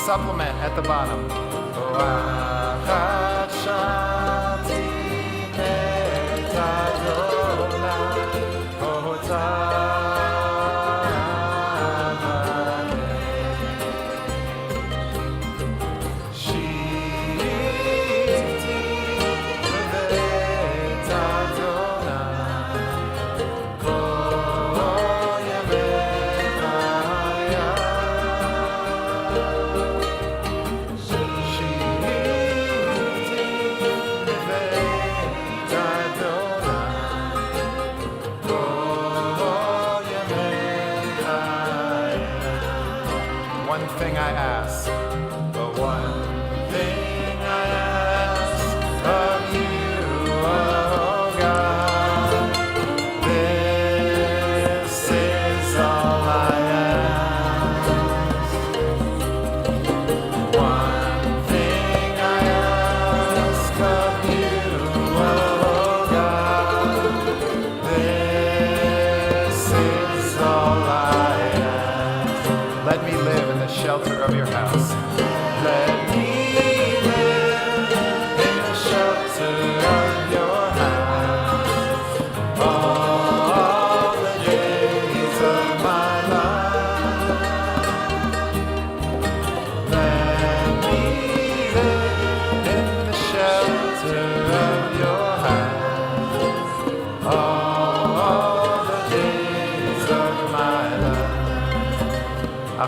Supplement at the bottom.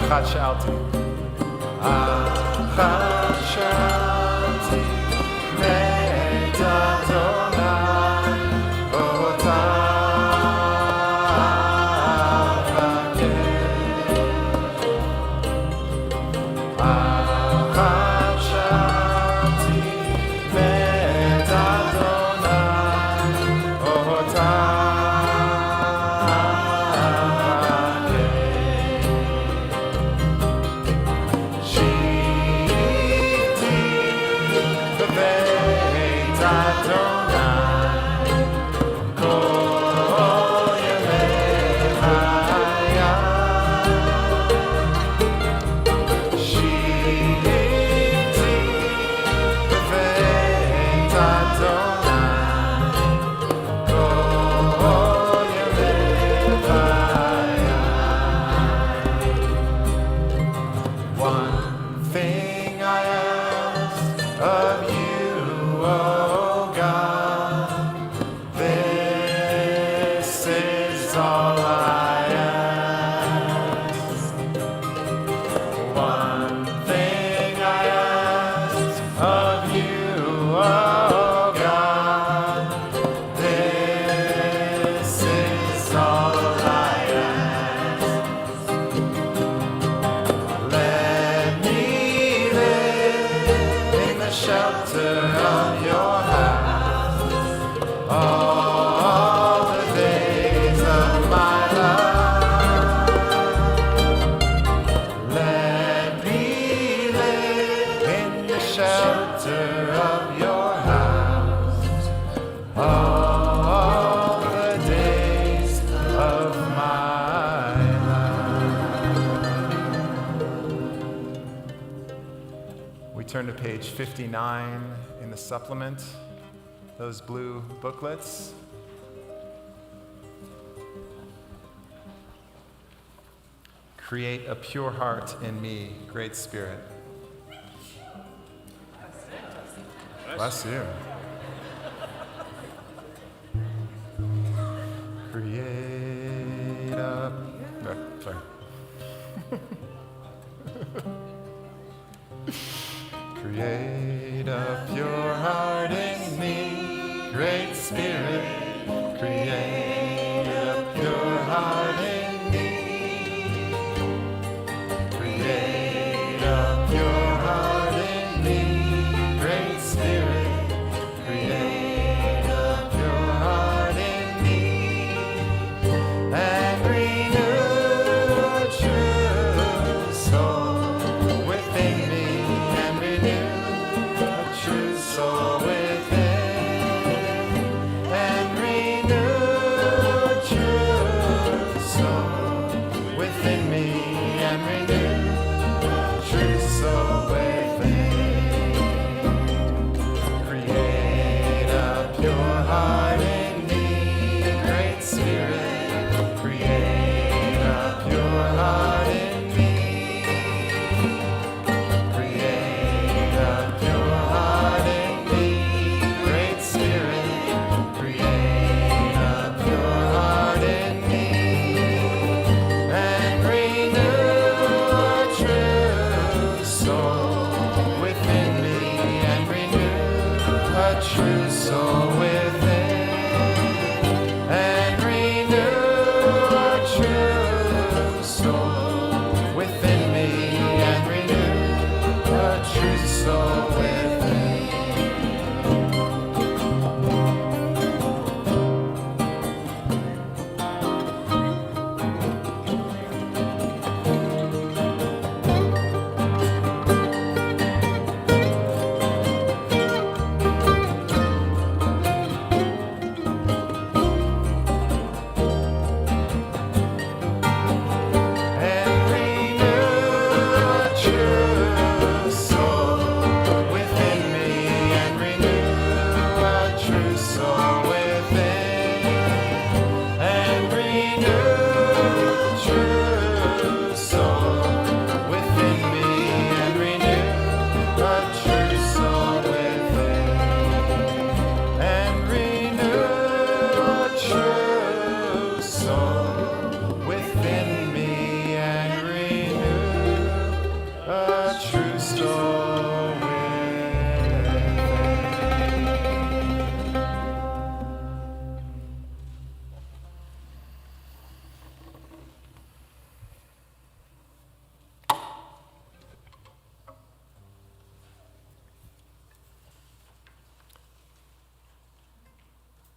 Achat Shalti. Achat Shalti. Met Adonai. Otav Hakeh. Achat Shalti. Met Adonai. Otav. Turn to page 59 in the supplement, those blue booklets. Create a pure heart in me, great Spirit. Bless you. Create a... sorry. Create a pure heart in me, great Spirit. Create a pure heart in me. Create a pure heart in me, great Spirit. Create a pure heart in me, and renew a true soul within me. True soul within, and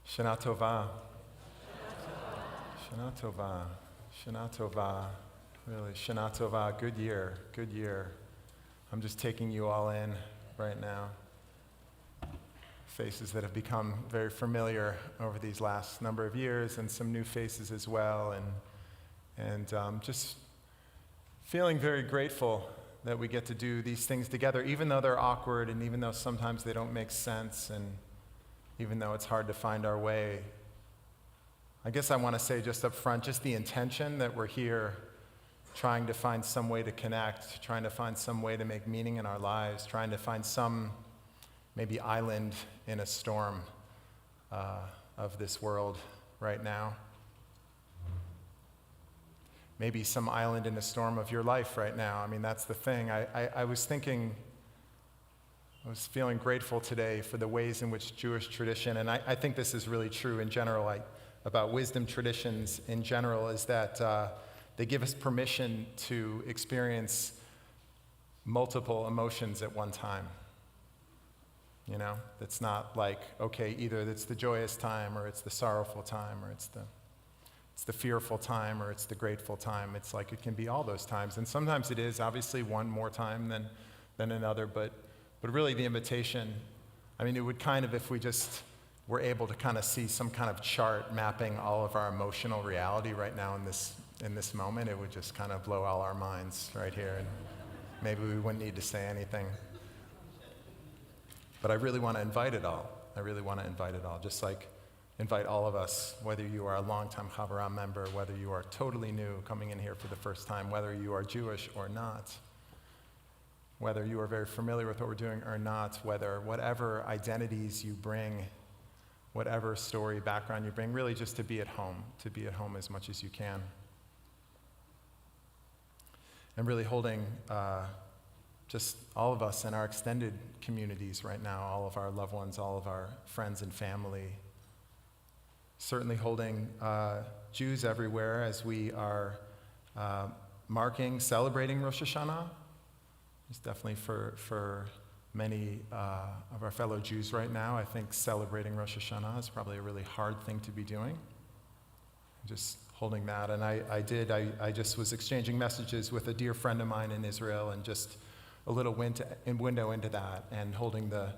Shana Tova. Shana Tova. Shana Tova. Really, Shana Tova. Good year. Good year. I'm just taking you all in right now. Faces that have become very familiar over these last number of years, and some new faces as well. And just feeling very grateful that we get to do these things together, even though they're awkward, and even though sometimes they don't make sense, and even though it's hard to find our way. I guess I want to say just up front, just the intention that we're here trying to find some way to connect, trying to find some way to make meaning in our lives, trying to find some maybe island in a storm of this world right now. Maybe some island in a storm of your life right now. I mean, that's the thing. I was feeling grateful today for the ways in which Jewish tradition, and I think this is really true in general, about wisdom traditions in general, is that they give us permission to experience multiple emotions at one time. You know, it's not like, okay, either it's the joyous time, or it's the sorrowful time, or it's the fearful time, or it's the grateful time. It's like it can be all those times. And sometimes it is, obviously, one more time than another, but really the invitation, I mean, it would kind of, if we just were able to kind of see some kind of chart mapping all of our emotional reality right now in this moment, it would just kind of blow all our minds right here, and maybe we wouldn't need to say anything. But I really want to invite it all. I really want to invite it all. Just like invite all of us, whether you are a longtime Havurah member, whether you are totally new coming in here for the first time, whether you are Jewish or not, whether you are very familiar with what we're doing or not, whatever identities you bring, whatever story, background you bring, really just to be at home as much as you can. And really holding just all of us in our extended communities right now, all of our loved ones, all of our friends and family. Certainly holding Jews everywhere as we are celebrating Rosh Hashanah. It's definitely for many of our fellow Jews right now, I think celebrating Rosh Hashanah is probably a really hard thing to be doing. Just holding that. And I just was exchanging messages with a dear friend of mine in Israel, and just a little window into that, and holding the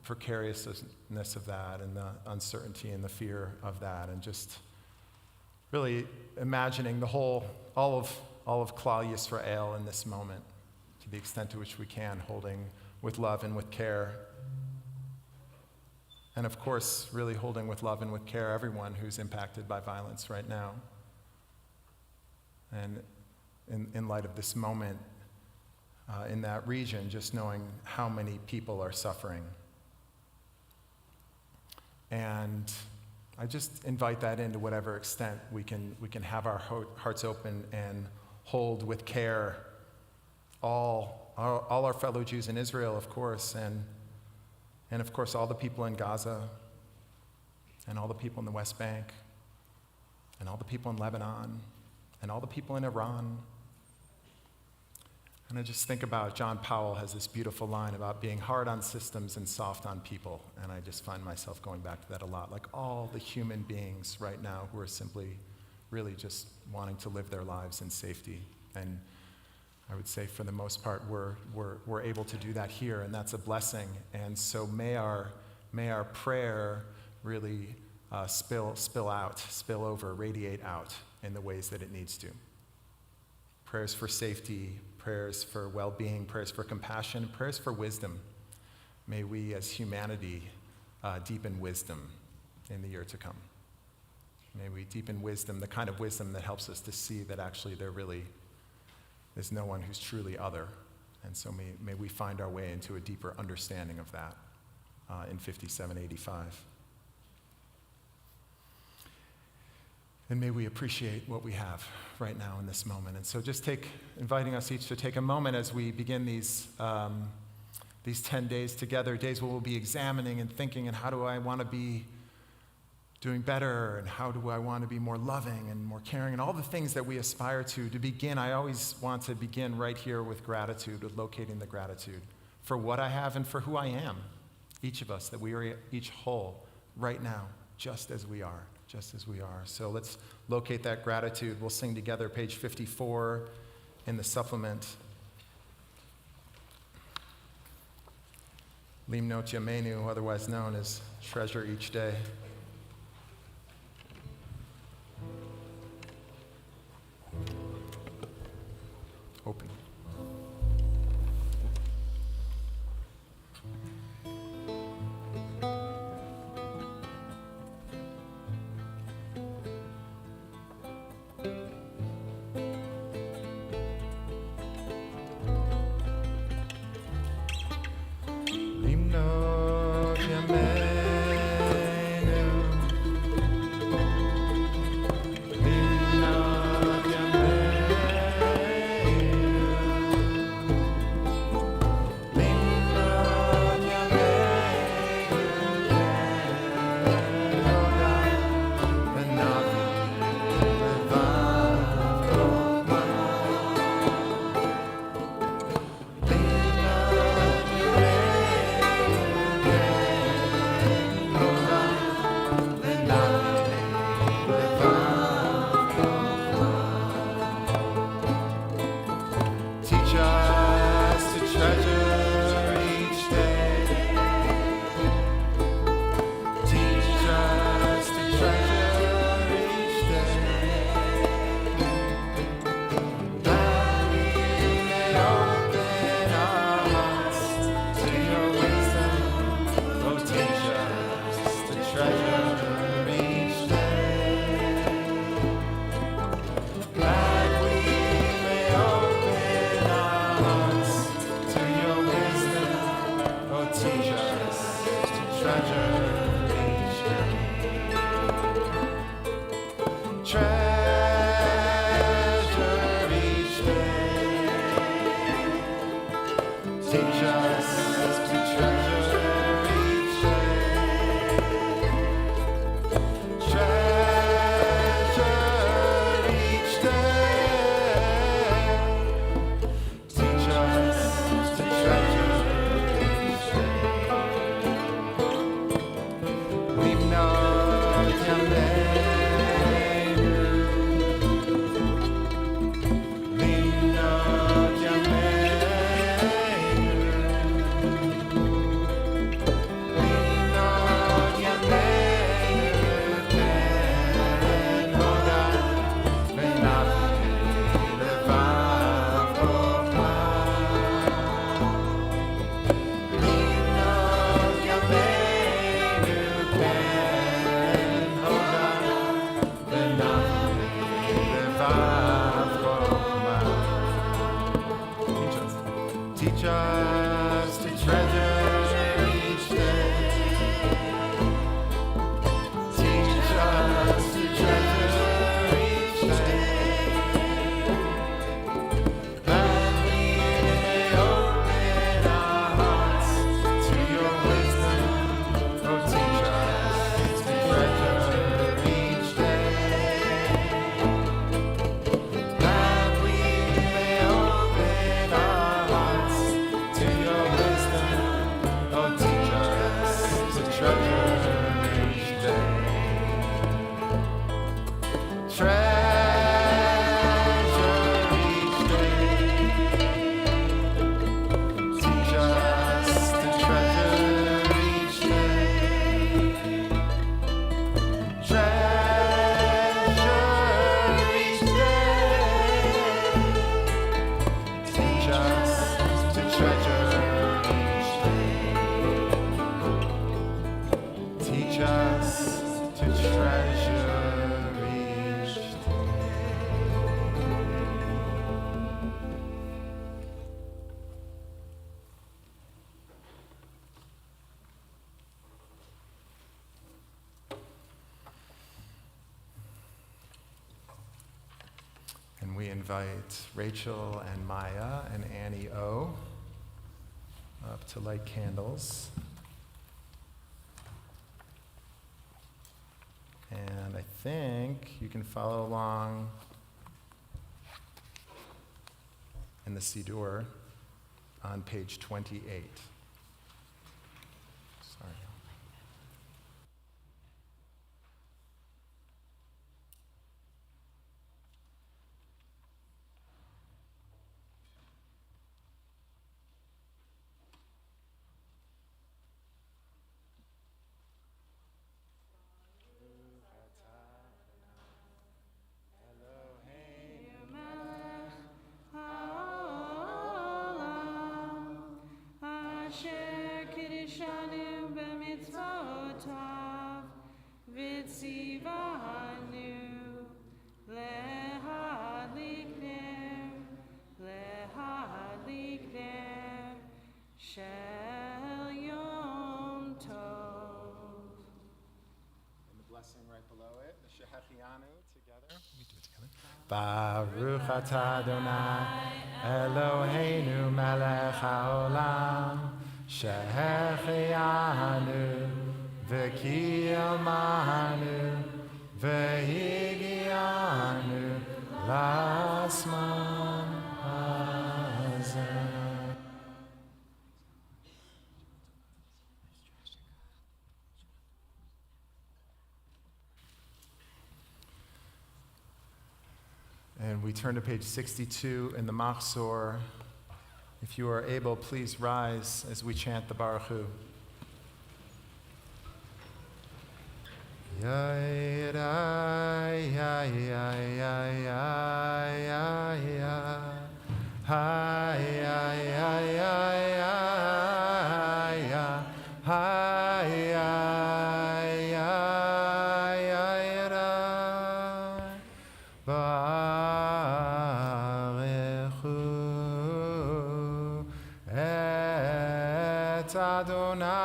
precariousness of that, and the uncertainty and the fear of that, and just really imagining all of Klal Yisrael in this moment, to the extent to which we can, holding with love and with care. And of course, really holding with love and with care everyone who's impacted by violence right now. And in light of this moment in that region, just knowing how many people are suffering. And I just invite that in to whatever extent we can have our hearts open and hold with care all our fellow Jews in Israel, of course, and of course all the people in Gaza, and all the people in the West Bank, and all the people in Lebanon, and all the people in Iran. And I just think about John Powell has this beautiful line about being hard on systems and soft on people, and I just find myself going back to that a lot, like all the human beings right now who are simply really just wanting to live their lives in safety. And I would say for the most part, we're able to do that here, and that's a blessing. And so may our prayer really spill over, radiate out in the ways that it needs to. Prayers for safety, prayers for well-being, prayers for compassion, prayers for wisdom. May we as humanity deepen wisdom in the year to come. May we deepen wisdom, the kind of wisdom that helps us to see that actually there really is no one who's truly other. And so may we find our way into a deeper understanding of that in 5785. And may we appreciate what we have right now in this moment. And so just inviting us each to take a moment as we begin these 10 days together, days where we'll be examining and thinking, and how do I want to be doing better, and how do I want to be more loving and more caring, and all the things that we aspire to begin. I always want to begin right here with gratitude, with locating the gratitude for what I have and for who I am, each of us, that we are each whole right now just as we are, just as we are. So let's locate that gratitude. We'll sing together page 54 in the supplement. Limnot Yamenu, otherwise known as treasure each day. Open. We invite Rachel and Maya and Annie O up to light candles. And I think you can follow along in the Siddur on page 28. Sorry. blessing right below it, the Shehechianu together. We do it together. Baruch atah Adonai Eloheinu melech haolam Shehechianu v'kiyamanu v'higianu lasman hazeh. And we turn to page 62 in the Machzor. If you are able, please rise as we chant the Baruch Hu. Ya ya ya ya ya ya ya ha ya ya ya ya ya ha ya ya ya ya Barechu et Adonai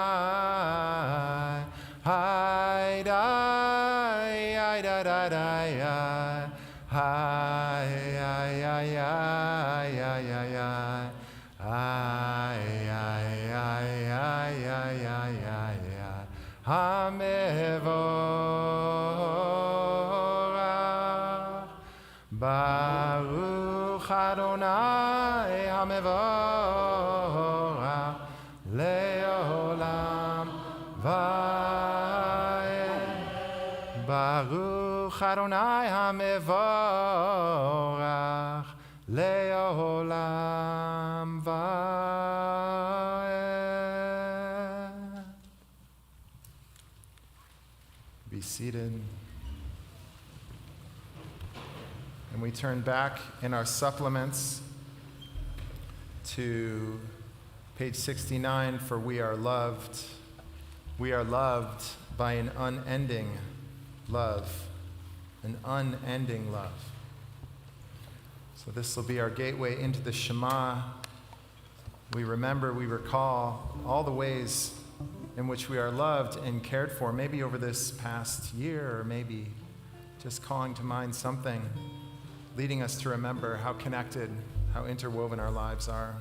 Hai dai ai dai dai dai hai ai ai ai ai ai ai ai ai ai ai ai ai Hamevorach Baruch Adonai Hamevorach Leolam Vaed Baruch Adonai HaMevorach Leolam Vaed. Be seated. And we turn back in our supplements to page 69 for We Are Loved. We are loved by an unending love, an unending love. So this will be our gateway into the Shema. We remember, we recall all the ways in which we are loved and cared for, maybe over this past year, or maybe just calling to mind something, leading us to remember how connected, how interwoven our lives are.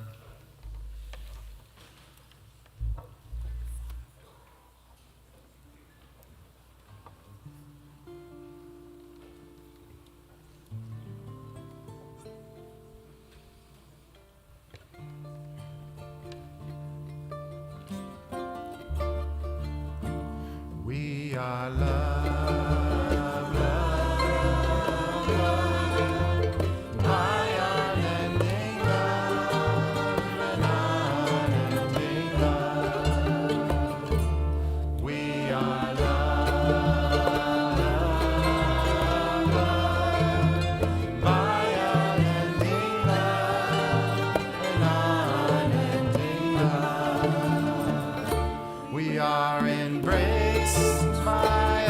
We are loved, loved, loved by unending love, an unending love. We are loved, loved, loved by unending love, an unending love. We are embraced by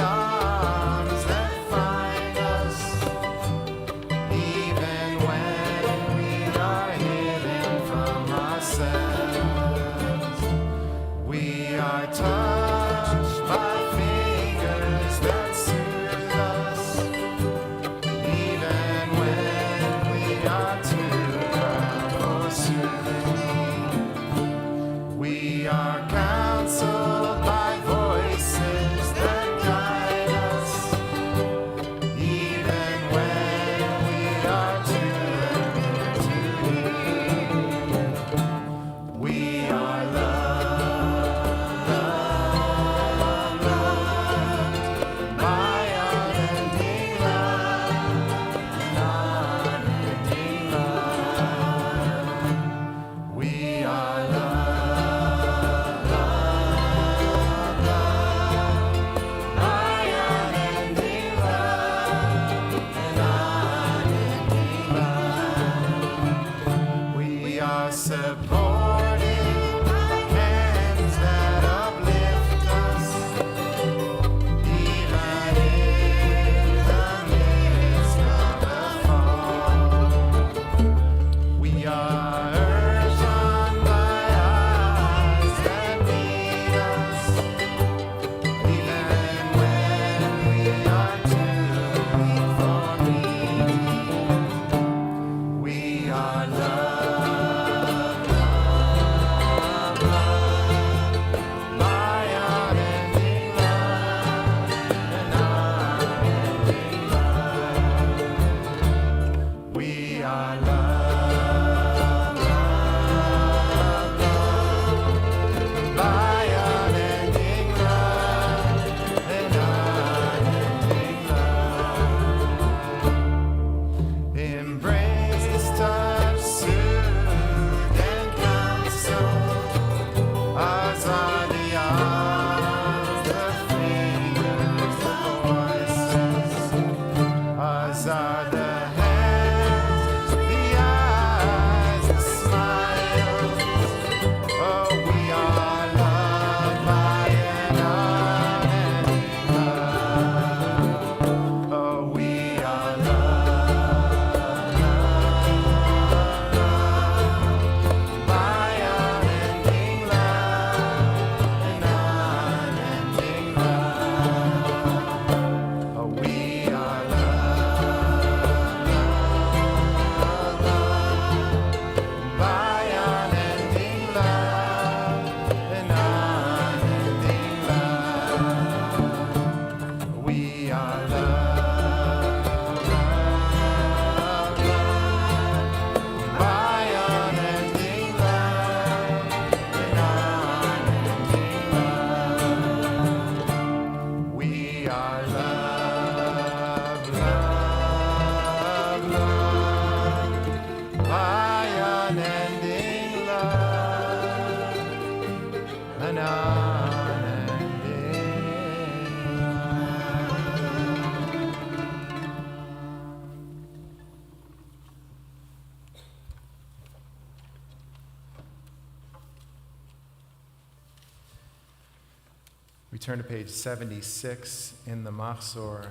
We turn to page 76 in the Machzor.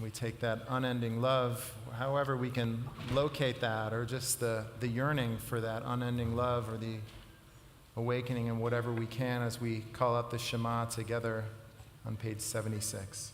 We take that unending love, however we can locate that, or just the yearning for that unending love, or the awakening in whatever we can as we call out the Shema together on page 76.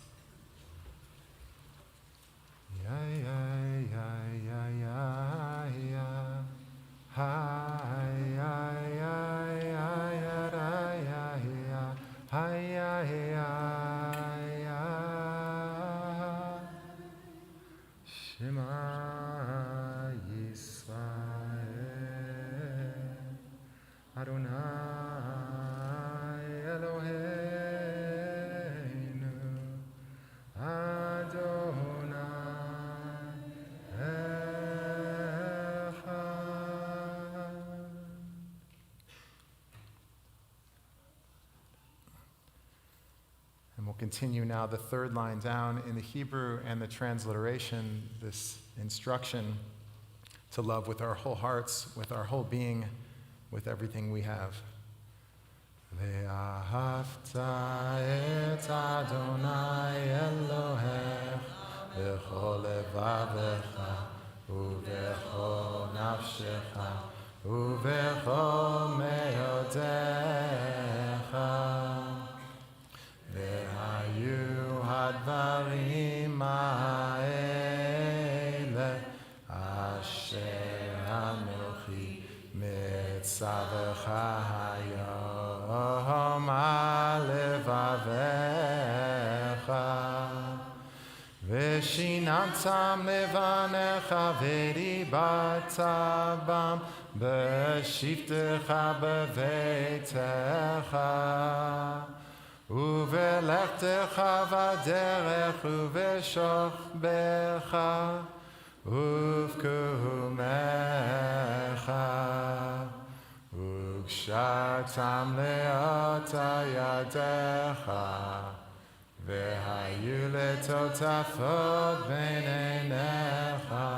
Shema Yisrael Adonai Eloheinu Adonai Echad. And we'll continue now the third line down in the Hebrew and the transliteration, this instruction to love with our whole hearts, with our whole being, with everything we have. Ve'ahavta et Adonai Elohech b'chol levavecha u'b'chol nafshecha u'b'chol me'odecha ve'hayu hadvarim ha'ele asher anochi mitzavecha hayom alevavecha v'shinantam levanecha v'dibarta bam b'shivtecha b'veitecha uvelechtecha v'derech uveshokbecha uvkumecha ukshatam leota yadecha v'hayu letotafot b'neinecha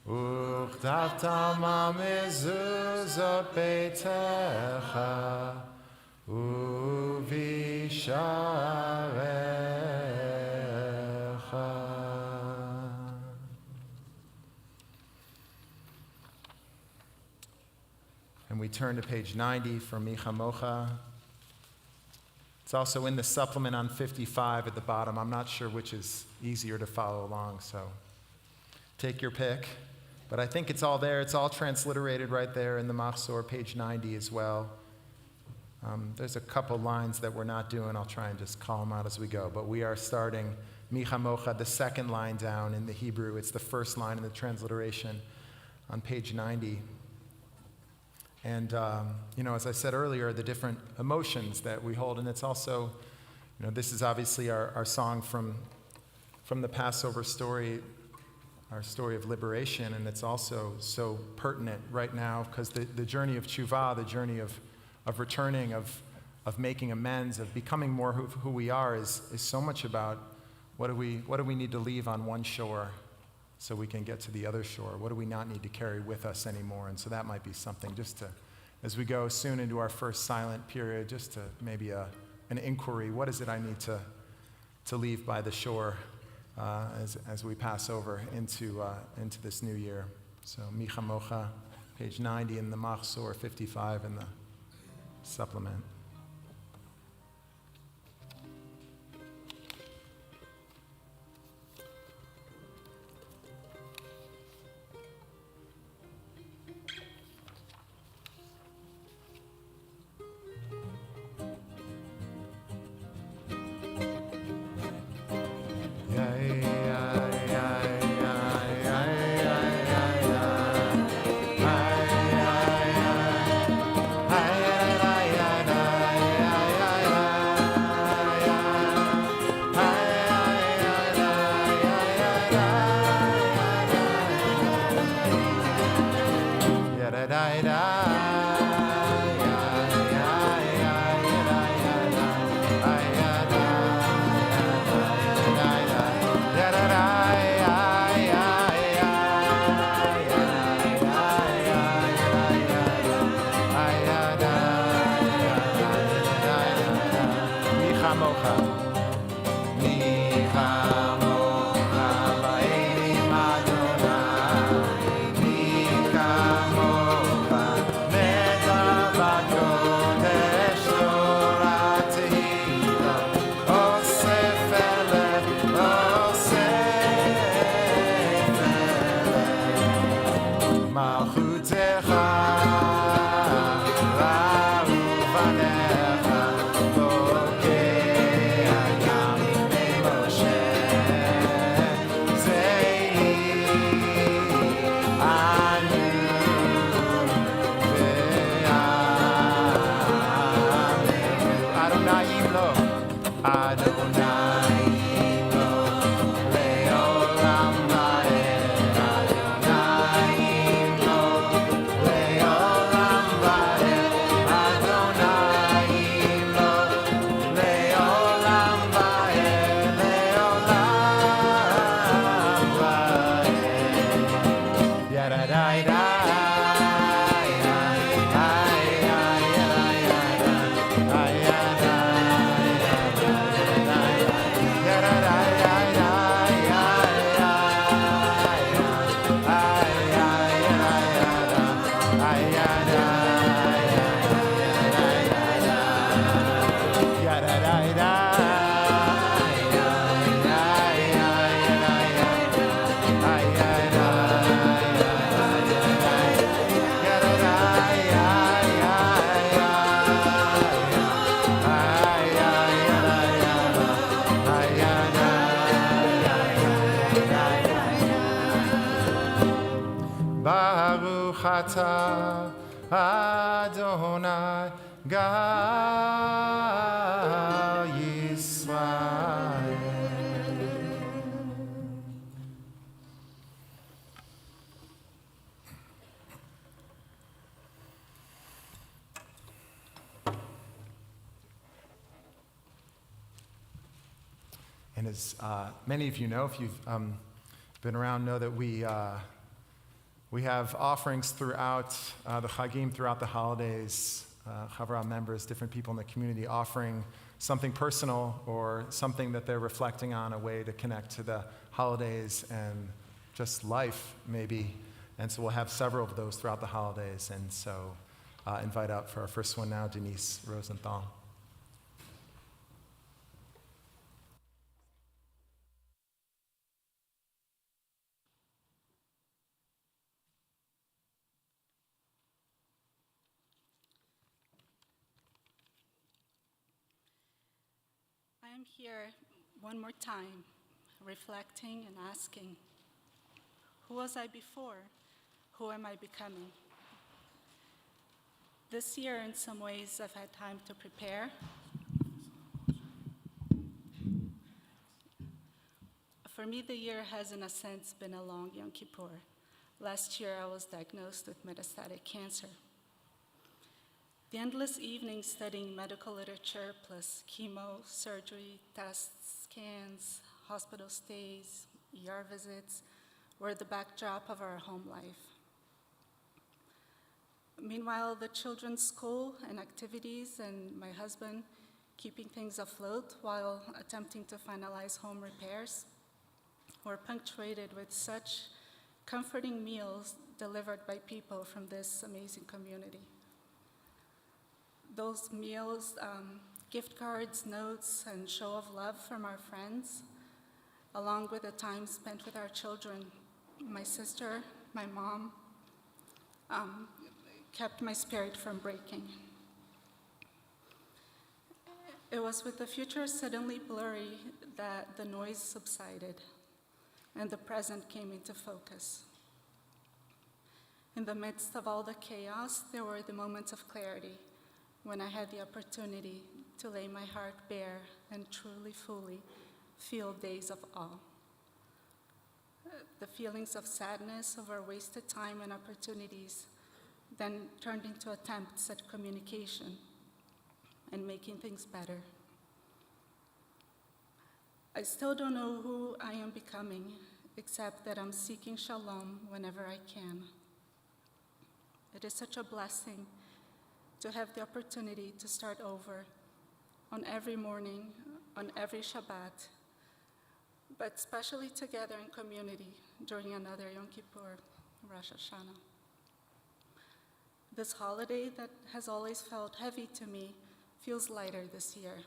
uchtavtam amezuzot beitecha uvisharecha. And we turn to page 90 for Micha Mocha. It's also in the supplement on 55 at the bottom. I'm not sure which is easier to follow along, so take your pick. But I think it's all there. It's all transliterated right there in the Machzor, page 90 as well. There's a couple lines that we're not doing. I'll try and just call them out as we go. But we are starting Micha Mocha, the second line down in the Hebrew. It's the first line in the transliteration on page 90. And, as I said earlier, the different emotions that we hold. And it's also, this is obviously our song from the Passover story, our story of liberation. And it's also so pertinent right now because the journey of tshuva, the journey of returning, of making amends, of becoming more who we are is so much about what do we need to leave on one shore so we can get to the other shore? What do we not need to carry with us anymore? And so that might be something just to, as we go soon into our first silent period, just to maybe an inquiry. What is it I need to leave by the shore as we pass over into this new year? So Micha Mocha, page 90 in the Machzor, 55 in the supplement. Baruch atah Adonai Gal Yisrael. And as many of you know, if you've been around, know that we have offerings throughout the Chagim, throughout the holidays. Havurah members, different people in the community offering something personal or something that they're reflecting on, a way to connect to the holidays and just life, maybe. And so we'll have several of those throughout the holidays. And so invite out for our first one now, Denise Rosenthal. I am here one more time, reflecting and asking, who was I before? Who am I becoming? This year, in some ways, I've had time to prepare. For me, the year has, in a sense, been a long Yom Kippur. Last year, I was diagnosed with metastatic cancer. The endless evenings studying medical literature, plus chemo, surgery, tests, scans, hospital stays, ER visits, were the backdrop of our home life. Meanwhile, the children's school and activities and my husband keeping things afloat while attempting to finalize home repairs were punctuated with such comforting meals delivered by people from this amazing community. Those meals, gift cards, notes, and show of love from our friends, along with the time spent with our children, my sister, my mom, kept my spirit from breaking. It was with the future suddenly blurry that the noise subsided and the present came into focus. In the midst of all the chaos, there were the moments of clarity when I had the opportunity to lay my heart bare and truly, fully feel days of awe. The feelings of sadness over wasted time and opportunities then turned into attempts at communication and making things better. I still don't know who I am becoming, except that I'm seeking shalom whenever I can. It is such a blessing to have the opportunity to start over on every morning, on every Shabbat, but especially together in community during another Yom Kippur, Rosh Hashanah. This holiday that has always felt heavy to me feels lighter this year.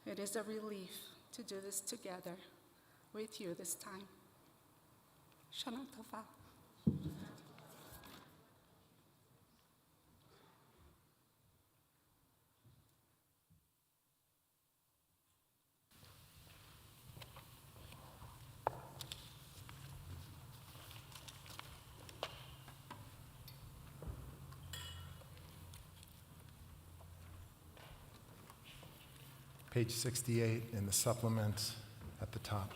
It is a relief to do this together with you this time. Shana Tova. Page 68 in the supplement at the top.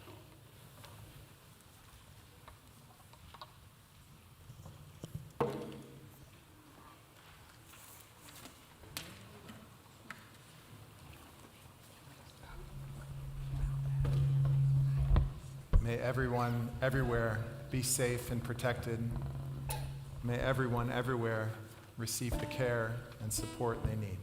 May everyone everywhere be safe and protected. May everyone everywhere receive the care and support they need.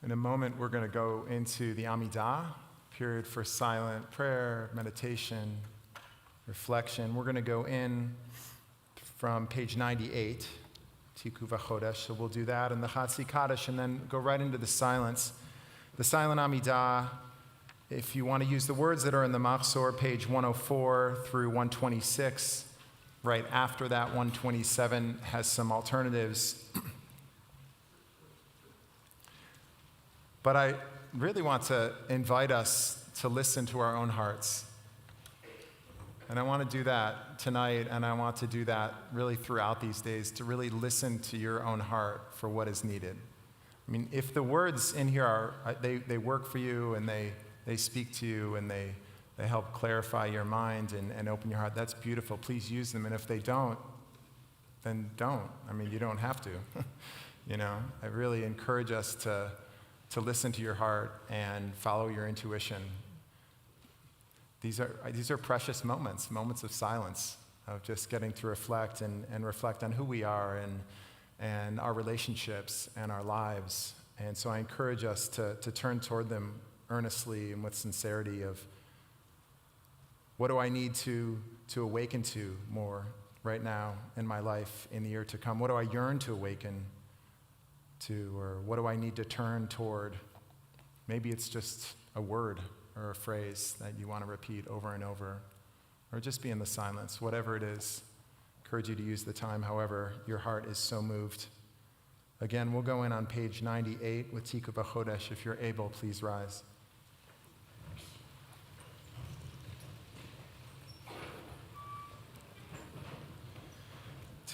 In a moment, we're going to go into the Amidah, period for silent prayer, meditation, reflection. We're going to go in from page 98, Tiku V'Chodesh, so we'll do that, and the Chatzi Kaddish, and then go right into the silence. The silent Amidah, if you want to use the words that are in the Machzor, page 104 through 126, right after that, 127 has some alternatives. But I really want to invite us to listen to our own hearts. And I want to do that tonight, and I want to do that really throughout these days, to really listen to your own heart for what is needed. I mean, if the words in here are, they work for you, and they speak to you, and they help clarify your mind and open your heart, that's beautiful. Please use them. And if they don't, then don't. I mean, you don't have to. You know, I really encourage us to listen to your heart and follow your intuition. These are precious moments of silence, of just getting to reflect and reflect on who we are and our relationships and our lives. And so I encourage us to turn toward them earnestly and with sincerity of, what do I need to awaken to more right now in my life in the year to come? What do I yearn to awaken to, or what do I need to turn toward? Maybe it's just a word or a phrase that you want to repeat over and over, or just be in the silence, whatever it is. I encourage you to use the time however your heart is so moved. Again, we'll go in on page 98 with Tiku V'Chodesh. If you're able, please rise.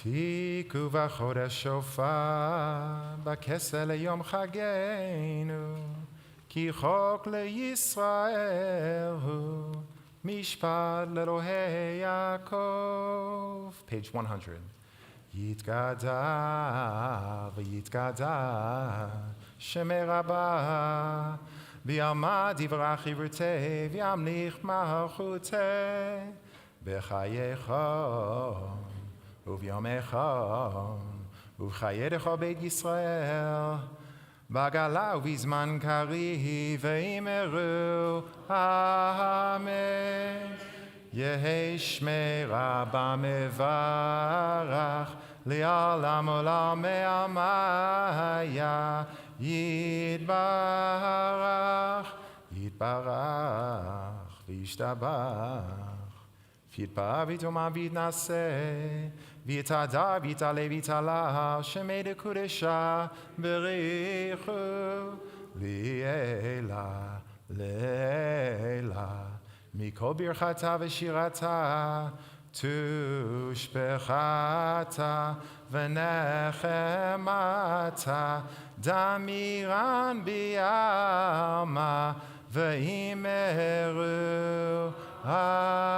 Tiku v'chodesh shofar b'kesel yom chagenu ki chok leYisrael hu mishpat leElohei Yaakov. Page 100. Yitgada v'yitgada Shemei Rabbah v'yamad divrach chivutei v'yamlich malchutei b'chayecha וביומך ובחייך בית ישראל בגלה ובזמן קריב ואמרו אמן. יהי שמי רבה מברך לעולם עולמי עמיה יתברך יתברך וישתבח ויתפאר ויתאמר ויתנשא ויתהדר ויתעלה ויתהלל שמי דקודשה בריחו לעילה לעילה מכל ברכתה ושירתה תושבחתה ונחמתה דמירן ביעלמה ואמרו Amen.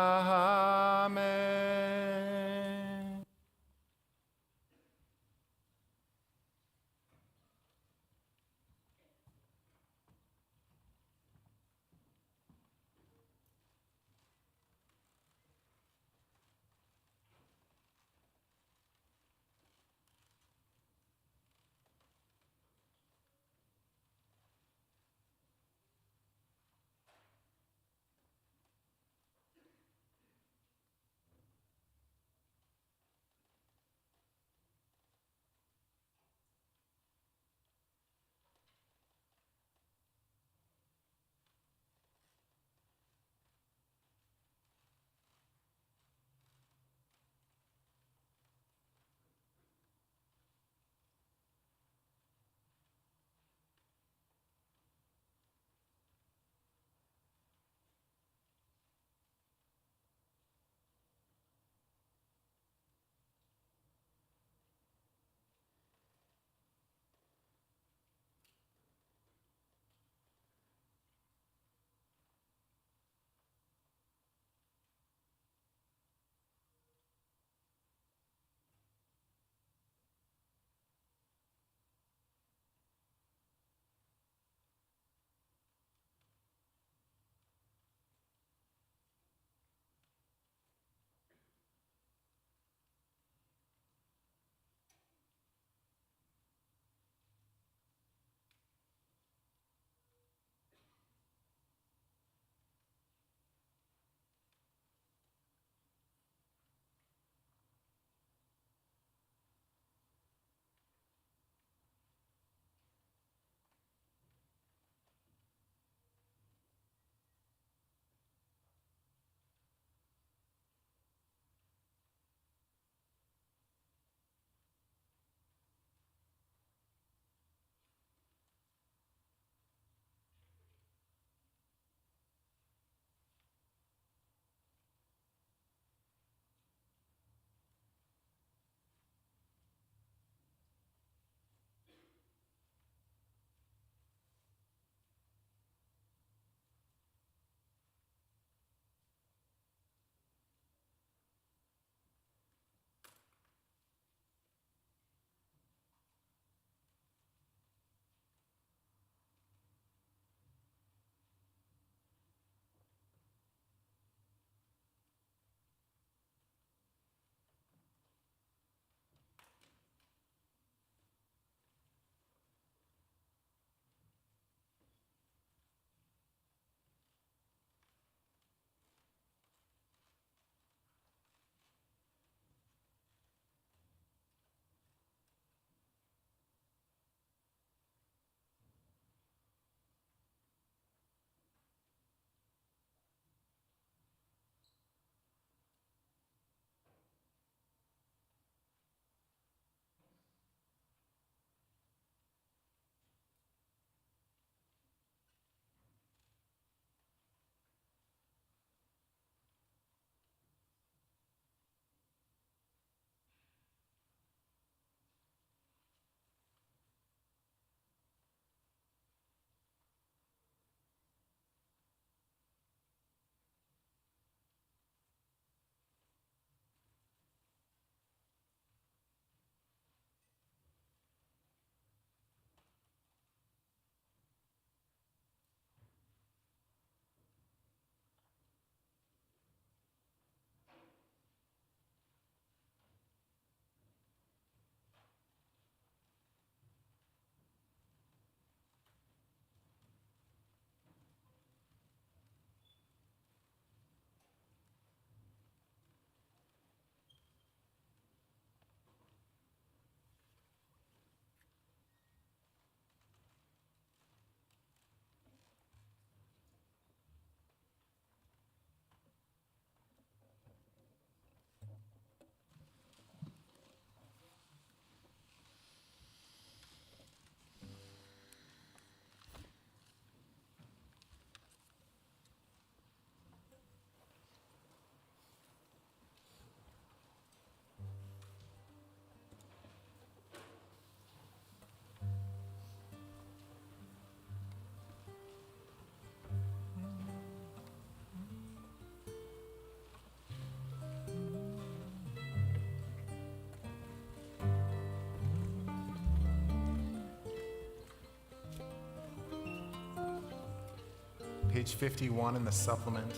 page 51 in the supplement.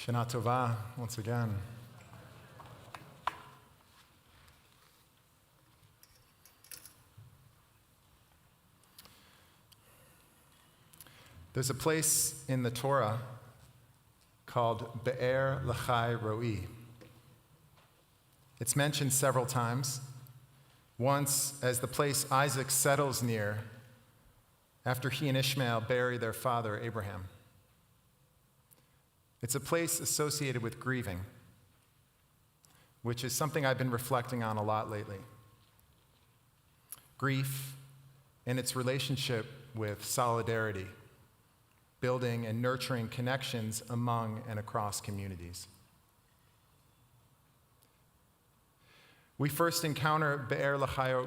Shana Tova, once again. There's a place in the Torah called Be'er L'chai Roi. It's mentioned several times, once as the place Isaac settles near after he and Ishmael bury their father Abraham. It's a place associated with grieving, which is something I've been reflecting on a lot lately. Grief and its relationship with solidarity, building and nurturing connections among and across communities. We first encounter Be'er L'Chai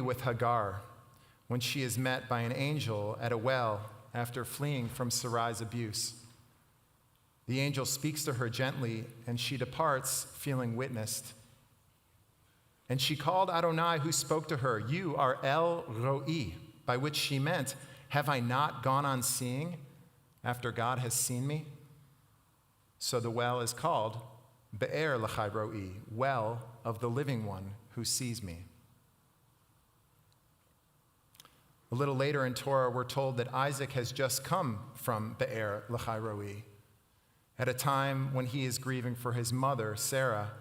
with Hagar when she is met by an angel at a well after fleeing from Sarai's abuse. The angel speaks to her gently, and she departs feeling witnessed. And she called Adonai, who spoke to her, "You are El Roi," by which she meant, "Have I not gone on seeing after God has seen me?" So the well is called Be'er L'Chai Roi, well of the living one who sees me. A little later in Torah, we're told that Isaac has just come from Be'er L'Chai Roi, at a time when he is grieving for his mother, Sarah,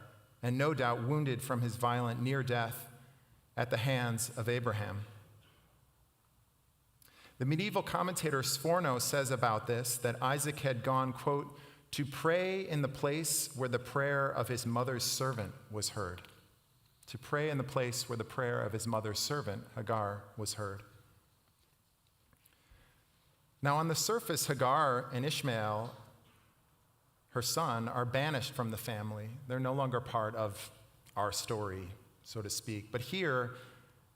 and no doubt wounded from his violent near death at the hands of Abraham. The medieval commentator Sforno says about this that Isaac had gone, quote, to pray in the place where the prayer of his mother's servant was heard. To pray in the place where the prayer of his mother's servant, Hagar, was heard. Now, on the surface, Hagar and Ishmael, her son, are banished from the family. They're no longer part of our story, so to speak. But here,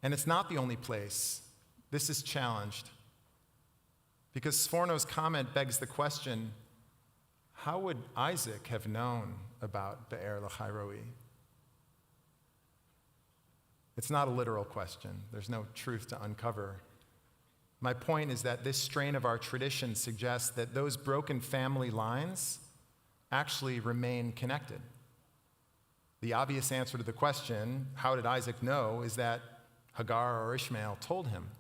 and it's not the only place, this is challenged. Because Sforno's comment begs the question, how would Isaac have known about Be'er L'Chai Roi? It's not a literal question. There's no truth to uncover. My point is that this strain of our tradition suggests that those broken family lines actually remain connected. The obvious answer to the question, how did Isaac know, is that Hagar or Ishmael told him.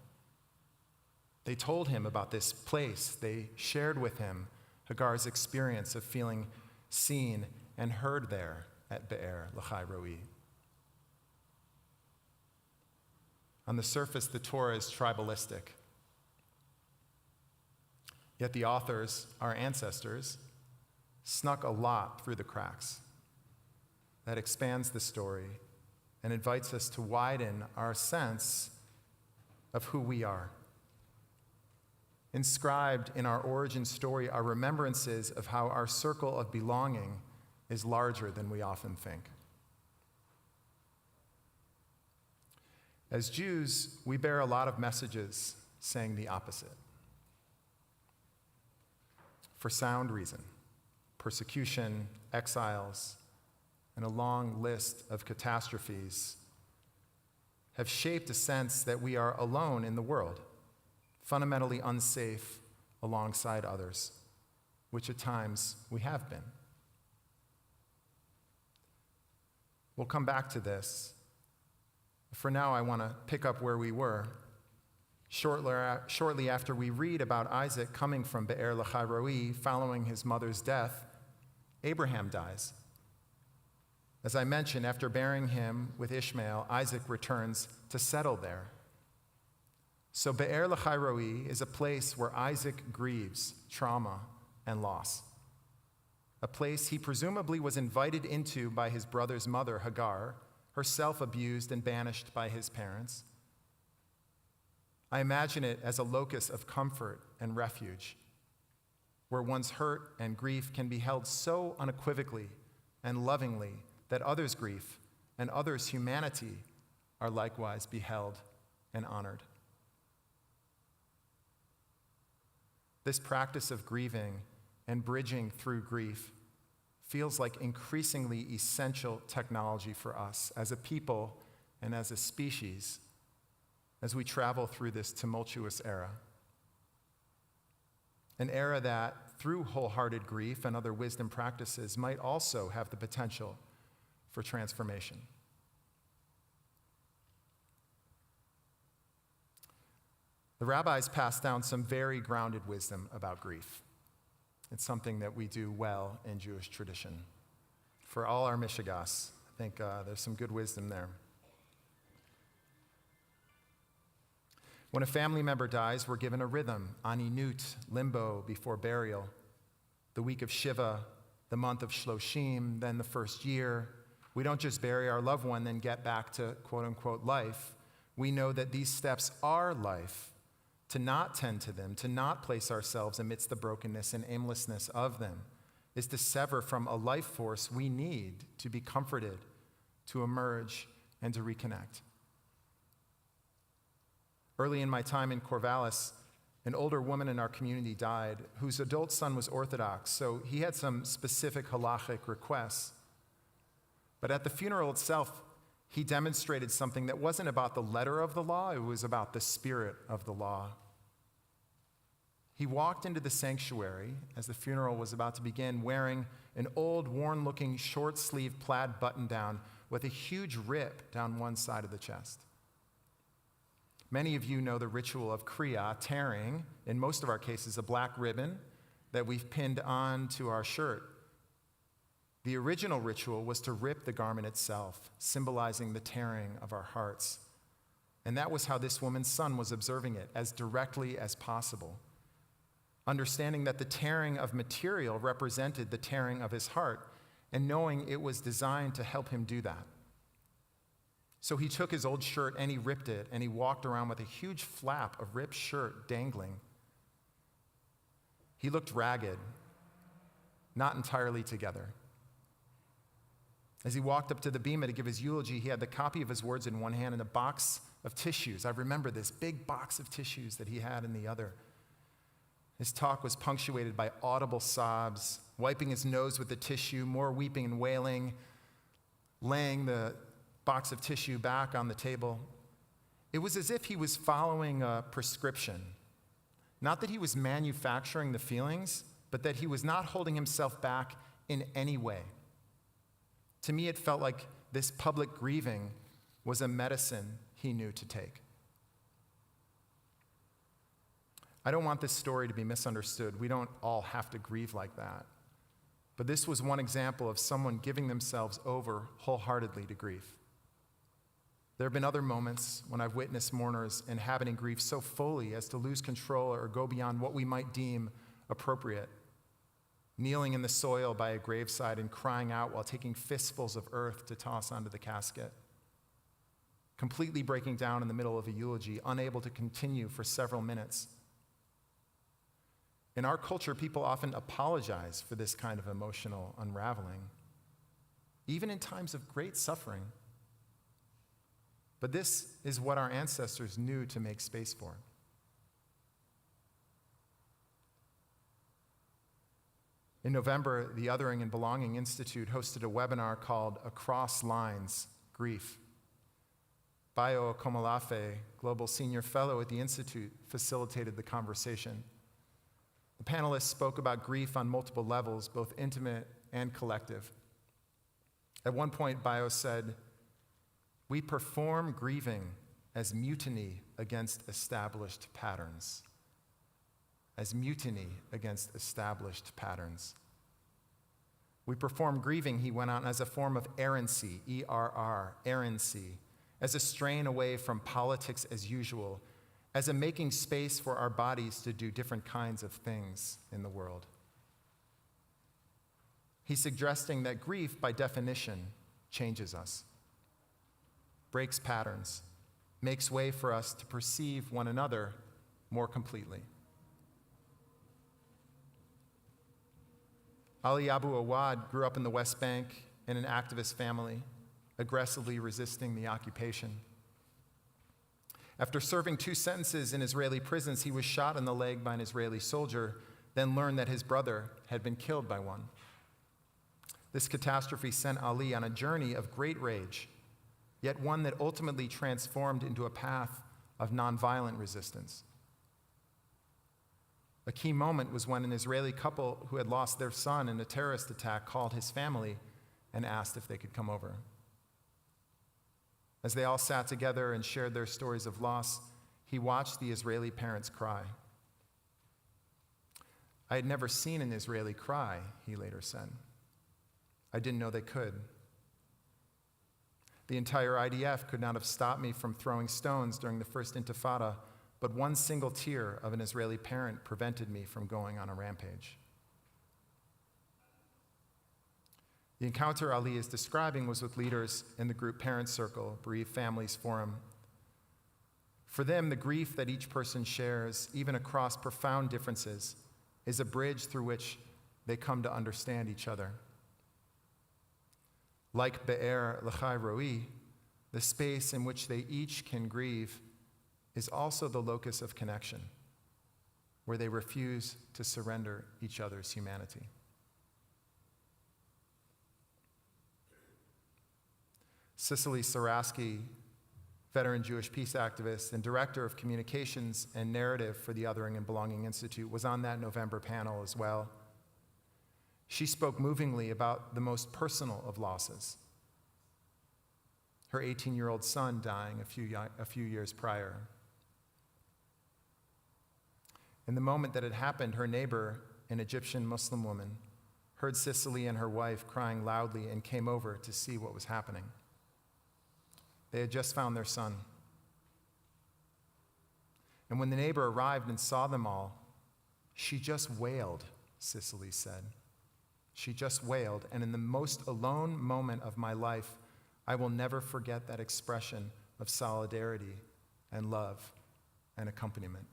They told him about this place. They shared with him Hagar's experience of feeling seen and heard there at Be'er L'Chai Roi. On the surface, the Torah is tribalistic. Yet the authors, our ancestors, snuck a lot through the cracks that expands the story and invites us to widen our sense of who we are. Inscribed in our origin story are remembrances of how our circle of belonging is larger than we often think. As Jews, we bear a lot of messages saying the opposite. For sound reason. Persecution, exiles, and a long list of catastrophes have shaped a sense that we are alone in the world, fundamentally unsafe alongside others, which at times we have been. We'll come back to this. For now, I want to pick up where we were. Shortly after we read about Isaac coming from Be'er L'Chai Roi following his mother's death, Abraham dies. As I mentioned, after burying him with Ishmael, Isaac returns to settle there. So Be'er L'Chai Roi is a place where Isaac grieves trauma and loss, a place he presumably was invited into by his brother's mother, Hagar, herself abused and banished by his parents. I imagine it as a locus of comfort and refuge, where one's hurt and grief can be held so unequivocally and lovingly that others' grief and others' humanity are likewise beheld and honored. This practice of grieving and bridging through grief feels like increasingly essential technology for us as a people and as a species as we travel through this tumultuous era. An era that, through wholehearted grief and other wisdom practices, might also have the potential for transformation. The rabbis passed down some very grounded wisdom about grief. It's something that we do well in Jewish tradition. For all our mishigas, I think there's some good wisdom there. When a family member dies, we're given a rhythm, aninut, limbo before burial, the week of Shiva, the month of Shloshim, then the first year. We don't just bury our loved one, then get back to quote-unquote life. we know that these steps are life, to not tend to them, to not place ourselves amidst the brokenness and aimlessness of them, is to sever from a life force we need to be comforted, to emerge, and to reconnect. Early in my time in Corvallis, an older woman in our community died whose adult son was Orthodox, so he had some specific halachic requests. But at the funeral itself, he demonstrated something that wasn't about the letter of the law, it was about the spirit of the law. He walked into the sanctuary as the funeral was about to begin wearing an old, worn-looking, short-sleeved plaid button-down with a huge rip down one side of the chest. Many of you know the ritual of kriya, tearing, in most of our cases, a black ribbon that we've pinned onto our shirt. The original ritual was to rip the garment itself, symbolizing the tearing of our hearts. And that was how this woman's son was observing it, as directly as possible, understanding that the tearing of material represented the tearing of his heart, and knowing it was designed to help him do that. So he took his old shirt and he ripped it, and he walked around with a huge flap of ripped shirt dangling. He looked ragged, not entirely together. As he walked up to the bima to give his eulogy, he had the copy of his words in one hand and a box of tissues. I remember this big box of tissues that he had in the other. His talk was punctuated by audible sobs, wiping his nose with the tissue, more weeping and wailing, laying the box of tissue back on the table. It was as if he was following a prescription. Not that he was manufacturing the feelings, but that he was not holding himself back in any way. To me, it felt like this public grieving was a medicine he knew to take. I don't want this story to be misunderstood. We don't all have to grieve like that. But this was one example of someone giving themselves over wholeheartedly to grief. There have been other moments when I've witnessed mourners inhabiting grief so fully as to lose control or go beyond what we might deem appropriate, kneeling in the soil by a graveside and crying out while taking fistfuls of earth to toss onto the casket, completely breaking down in the middle of a eulogy, unable to continue for several minutes. In our culture, people often apologize for this kind of emotional unraveling, even in times of great suffering. But this is what our ancestors knew to make space for. In November, the Othering and Belonging Institute hosted a webinar called Across Lines, Grief. Bayo Komolafe, Global Senior Fellow at the Institute, facilitated the conversation. The panelists spoke about grief on multiple levels, both intimate and collective. At one point, Bayo said, "We perform grieving as mutiny against established patterns." As mutiny against established patterns. We perform grieving, he went on, as a form of errancy, E-R-R, errancy, as a strain away from politics as usual, as a making space for our bodies to do different kinds of things in the world. He's suggesting that grief, by definition, changes us, breaks patterns, makes way for us to perceive one another more completely. Ali Abu Awad grew up in the West Bank in an activist family, aggressively resisting the occupation. After serving 2 sentences in Israeli prisons, he was shot in the leg by an Israeli soldier, then learned that his brother had been killed by one. This catastrophe sent Ali on a journey of great rage, yet one that ultimately transformed into a path of nonviolent resistance. A key moment was when an Israeli couple who had lost their son in a terrorist attack called his family and asked if they could come over. As they all sat together and shared their stories of loss, he watched the Israeli parents cry. "I had never seen an Israeli cry," he later said. "I didn't know they could. The entire IDF could not have stopped me from throwing stones during the first Intifada, but one single tear of an Israeli parent prevented me from going on a rampage." The encounter Ali is describing was with leaders in the group Parent Circle, Bereaved Families Forum. For them, the grief that each person shares, even across profound differences, is a bridge through which they come to understand each other. Like Be'er L'chai Roi, the space in which they each can grieve is also the locus of connection, where they refuse to surrender each other's humanity. Cicely Saraski, veteran Jewish peace activist and director of communications and narrative for the Othering and Belonging Institute, was on that November panel as well. She spoke movingly about the most personal of losses, her 18-year-old son dying a few years prior. In the moment that it happened, her neighbor, an Egyptian Muslim woman, heard Cicely and her wife crying loudly and came over to see what was happening. They had just found their son. And when the neighbor arrived and saw them all, she just wailed, Cicely said. She just wailed, and in the most alone moment of my life, I will never forget that expression of solidarity and love and accompaniment.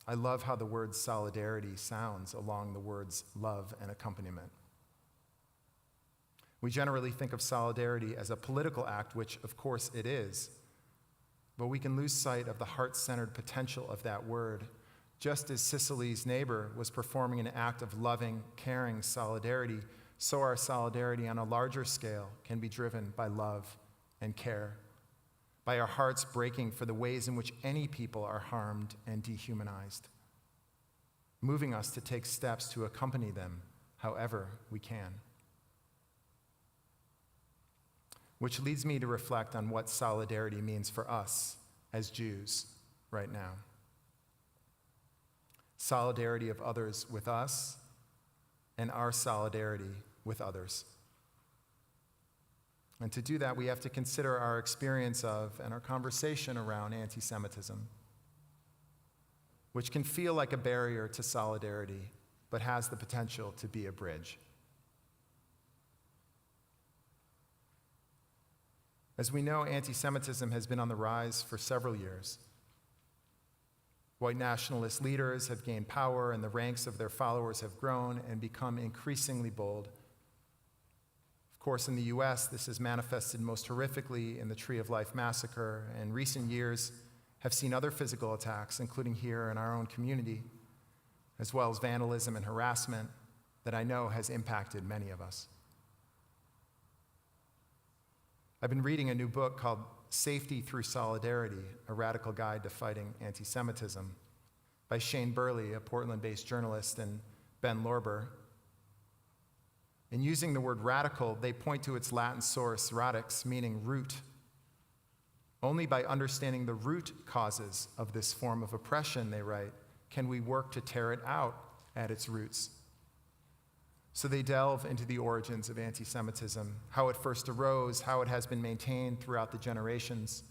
I love how the word solidarity sounds along the words love and accompaniment. We generally think of solidarity as a political act, which of course it is, but we can lose sight of the heart-centered potential of that word. Just as Cicely's neighbor was performing an act of loving, caring solidarity, so our solidarity on a larger scale can be driven by love and care, by our hearts breaking for the ways in which any people are harmed and dehumanized, moving us to take steps to accompany them however we can. Which leads me to reflect on what solidarity means for us as Jews right now. Solidarity of others with us and our solidarity with others. And to do that, we have to consider our experience of and our conversation around anti-Semitism, which can feel like a barrier to solidarity, but has the potential to be a bridge. As we know, anti-Semitism has been on the rise for several years. White nationalist leaders have gained power, and the ranks of their followers have grown and become increasingly bold. Of course, in the US, this is manifested most horrifically in the Tree of Life massacre, and recent years have seen other physical attacks, including here in our own community, as well as vandalism and harassment that I know has impacted many of us. I've been reading a new book called Safety Through Solidarity, A Radical Guide to Fighting Anti-Semitism by Shane Burley, a Portland-based journalist, and Ben Lorber. In using the word radical, they point to its Latin source, radix, meaning root. Only by understanding the root causes of this form of oppression, they write, can we work to tear it out at its roots. So they delve into the origins of anti-Semitism, how it first arose, how it has been maintained throughout the generations.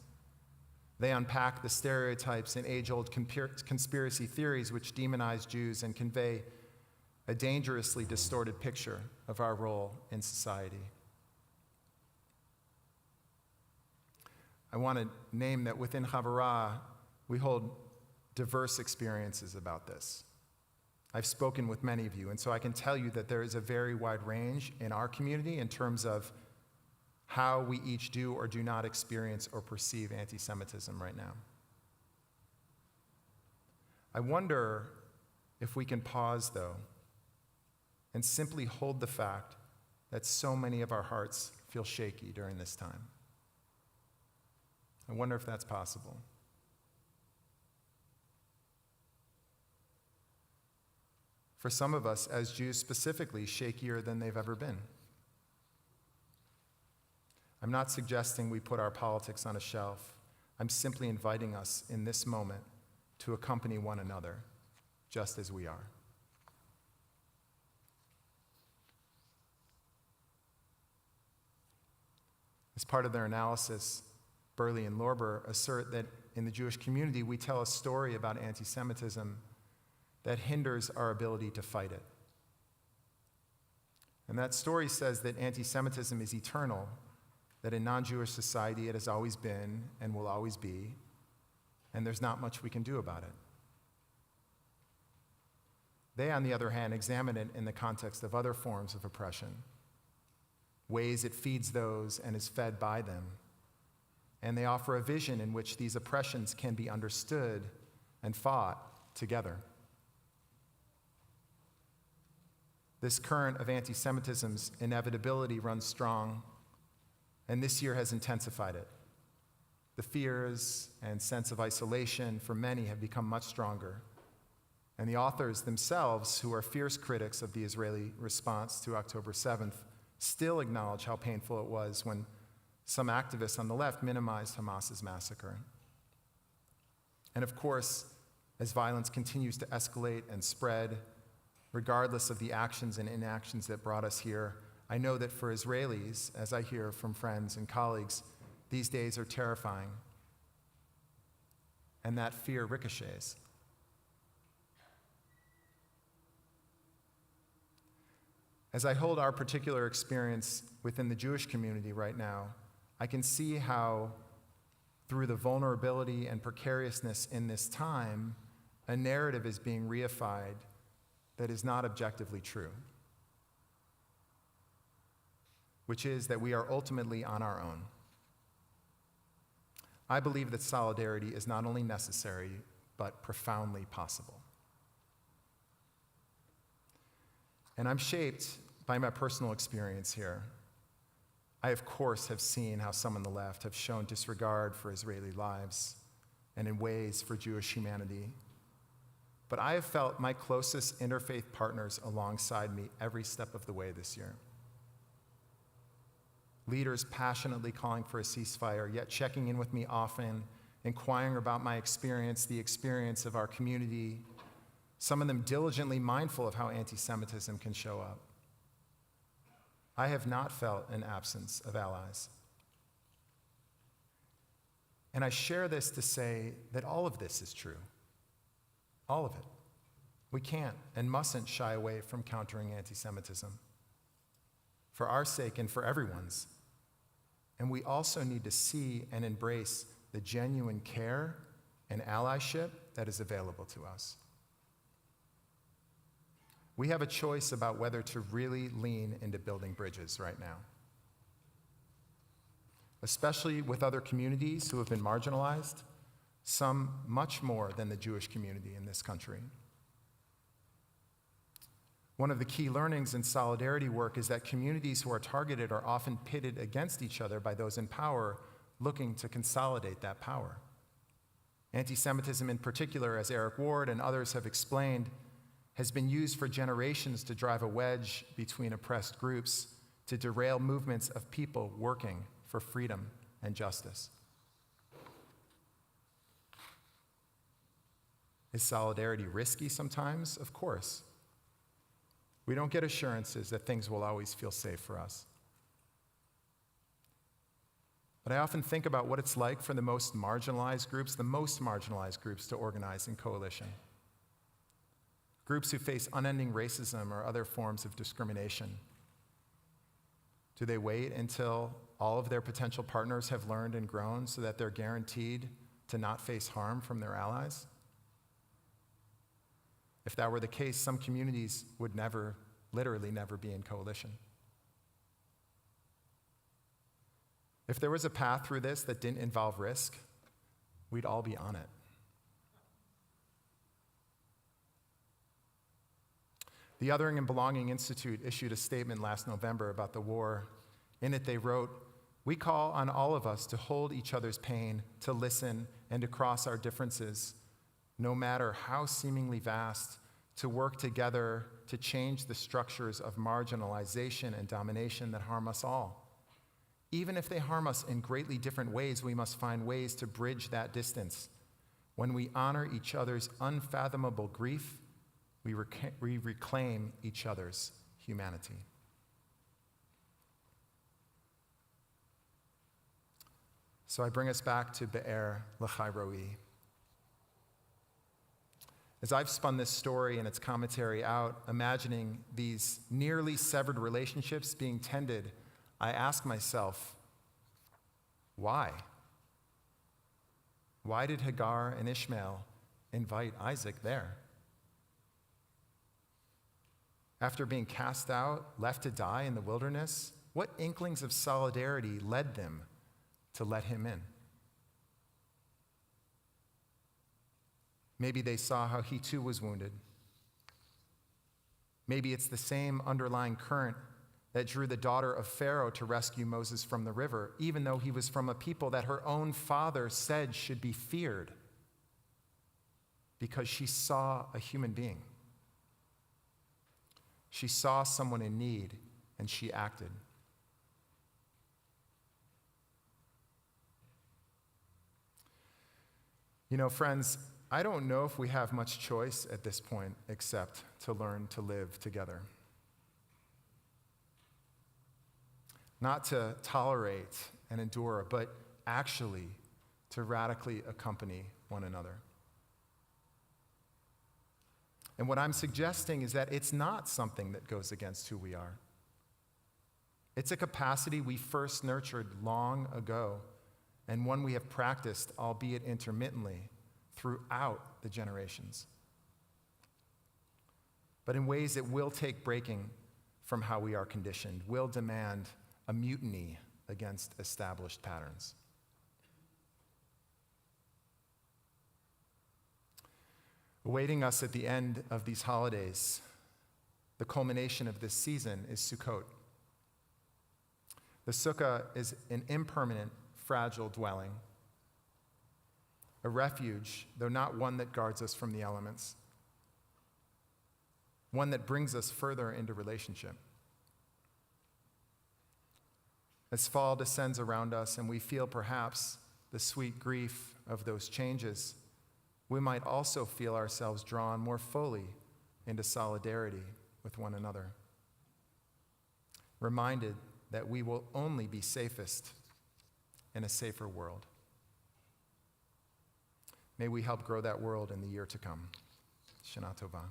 They unpack the stereotypes and age-old conspiracy theories which demonize Jews and convey a dangerously distorted picture of our role in society. I want to name that within Havurah, we hold diverse experiences about this. I've spoken with many of you, and so I can tell you that there is a very wide range in our community in terms of how we each do or do not experience or perceive anti-Semitism right now. I wonder if we can pause, though, and simply hold the fact that so many of our hearts feel shaky during this time. I wonder if that's possible. For some of us, as Jews specifically, shakier than they've ever been. I'm not suggesting we put our politics on a shelf. I'm simply inviting us in this moment to accompany one another, just as we are. As part of their analysis, Burley and Lorber assert that in the Jewish community, we tell a story about anti-Semitism that hinders our ability to fight it. And that story says that anti-Semitism is eternal that in non-Jewish society it has always been and will always be, and there's not much we can do about it. They, on the other hand, examine it in the context of other forms of oppression, ways it feeds those and is fed by them, and they offer a vision in which these oppressions can be understood and fought together. This current of anti-Semitism's inevitability runs strong, and this year has intensified it. The fears and sense of isolation for many have become much stronger, and the authors themselves, who are fierce critics of the Israeli response to October 7th, still acknowledge how painful it was when some activists on the left minimized Hamas's massacre. And of course, as violence continues to escalate and spread, regardless of the actions and inactions that brought us here, I know that for Israelis, as I hear from friends and colleagues, these days are terrifying, and that fear ricochets. As I hold our particular experience within the Jewish community right now, I can see how, through the vulnerability and precariousness in this time, a narrative is being reified that is not objectively true, which is that we are ultimately on our own. I believe that solidarity is not only necessary, but profoundly possible. And I'm shaped by my personal experience here. I, of course, have seen how some on the left have shown disregard for Israeli lives and in ways for Jewish humanity. But I have felt my closest interfaith partners alongside me every step of the way this year. Leaders passionately calling for a ceasefire, yet checking in with me often, inquiring about my experience, the experience of our community, some of them diligently mindful of how anti-Semitism can show up. I have not felt an absence of allies. And I share this to say that all of this is true. All of it. We can't and mustn't shy away from countering anti-Semitism, for our sake and for everyone's. And we also need to see and embrace the genuine care and allyship that is available to us. We have a choice about whether to really lean into building bridges right now, especially with other communities who have been marginalized, some much more than the Jewish community in this country. One of the key learnings in solidarity work is that communities who are targeted are often pitted against each other by those in power looking to consolidate that power. Anti-Semitism in particular, as Eric Ward and others have explained, has been used for generations to drive a wedge between oppressed groups, to derail movements of people working for freedom and justice. Is solidarity risky sometimes? Of course. We don't get assurances that things will always feel safe for us. But I often think about what it's like for the most marginalized groups to organize in coalition. Groups who face unending racism or other forms of discrimination. Do they wait until all of their potential partners have learned and grown so that they're guaranteed to not face harm from their allies? If that were the case, some communities would never, literally never be in coalition. If there was a path through this that didn't involve risk, we'd all be on it. The Othering and Belonging Institute issued a statement last November about the war. In it, they wrote, "We call on all of us to hold each other's pain, to listen, and to cross our differences, no matter how seemingly vast, to work together to change the structures of marginalization and domination that harm us all. Even if they harm us in greatly different ways, we must find ways to bridge that distance. When we honor each other's unfathomable grief, we reclaim each other's humanity." So I bring us back to Be'er L'chai Roi. As I've spun this story and its commentary out, imagining these nearly severed relationships being tended, I ask myself, Why? Why did Hagar and Ishmael invite Isaac there? After being cast out, left to die in the wilderness, what inklings of solidarity led them to let him in? Maybe they saw how he too was wounded. Maybe it's the same underlying current that drew the daughter of Pharaoh to rescue Moses from the river, even though he was from a people that her own father said should be feared, because she saw a human being. She saw someone in need, and she acted. You know, friends, I don't know if we have much choice at this point except to learn to live together. Not to tolerate and endure, but actually to radically accompany one another. And what I'm suggesting is that it's not something that goes against who we are. It's a capacity we first nurtured long ago, and one we have practiced, albeit intermittently, throughout the generations. But in ways that will take breaking from how we are conditioned, will demand a mutiny against established patterns. Awaiting us at the end of these holidays, the culmination of this season is Sukkot. The sukkah is an impermanent, fragile dwelling, a refuge, though not one that guards us from the elements, one that brings us further into relationship. As fall descends around us and we feel perhaps the sweet grief of those changes, we might also feel ourselves drawn more fully into solidarity with one another, reminded that we will only be safest in a safer world. May we help grow that world in the year to come. Shana Tova.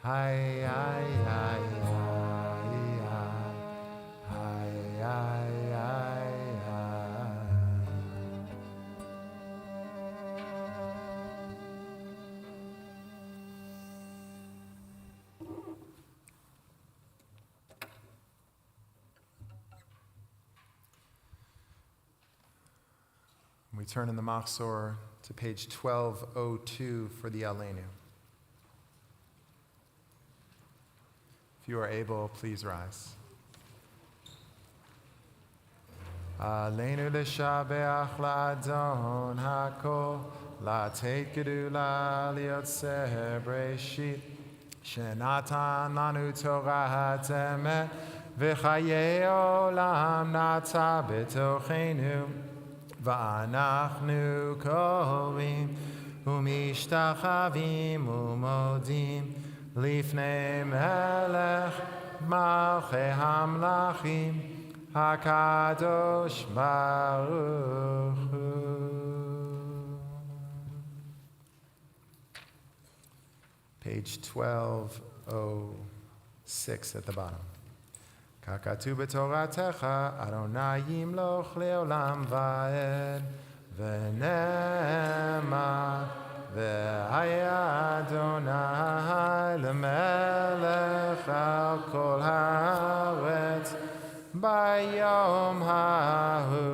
Hi, hi, hi, hi, hi, hi, hi, hi. We turn in the Machzor to page 1202 for the Aleinu. If you are able, please rise. Aleinu l'shabeach la'adon hakol, la'tet gedula liyotzeh breshit, shenatan lanu torat emet, v'chayei olam nata b'tochenu, v'anachnu kovim, u'mishtachavim u'modim, lifnei melech malchei hamlachim, HaKadosh Baruch Hu. Page 1206 at the bottom. Kakatu b'toratecha Adonai yimloch leolam va'ed v'nema v'haya Adonai lemelech al kol haaretz Bayom hahu,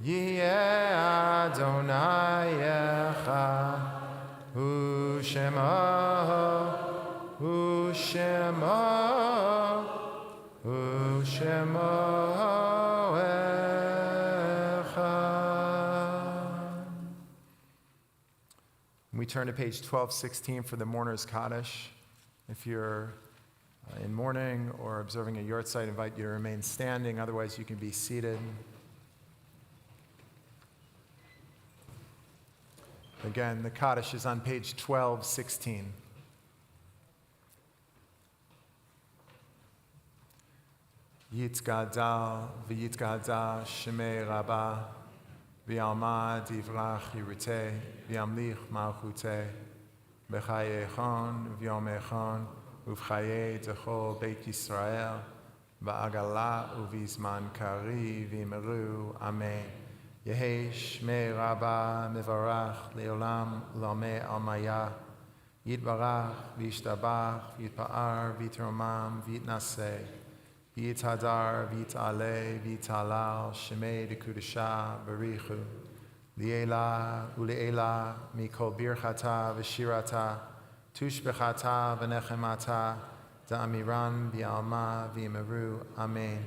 Yeh Adonai Echad, Hu Shema Echad. We turn to page 1216 for the Mourner's Kaddish. If you're in mourning or observing a yurt site, I invite you to remain standing. Otherwise, you can be seated. Again, the Kaddish is on page 1216. Yitzgadal v'yitzgadal shemei rabbah v'yalma divrach yiruteh v'yamlich malchuteh b'chayechon v'yomechon Uvchaye Techol Beit Yisrael, Va'agala Uvizman Kari V'Imeru, Amen. Yehi Shmei Rabba Mevarach Leolam Lame Almaya, Yitbarach V'Yishtabach V'Yitpa'ar V'Yitromam V'Yitnaseh, V'Yithadar V'Yit'aleh V'Yit'alal Shemei Dekudesha Barichu, Li'ela U'Le'ela Mikol Birchata V'Shirata, Tushbechata v'nechemata, da'amiran v'alma v'yimeru, Amen.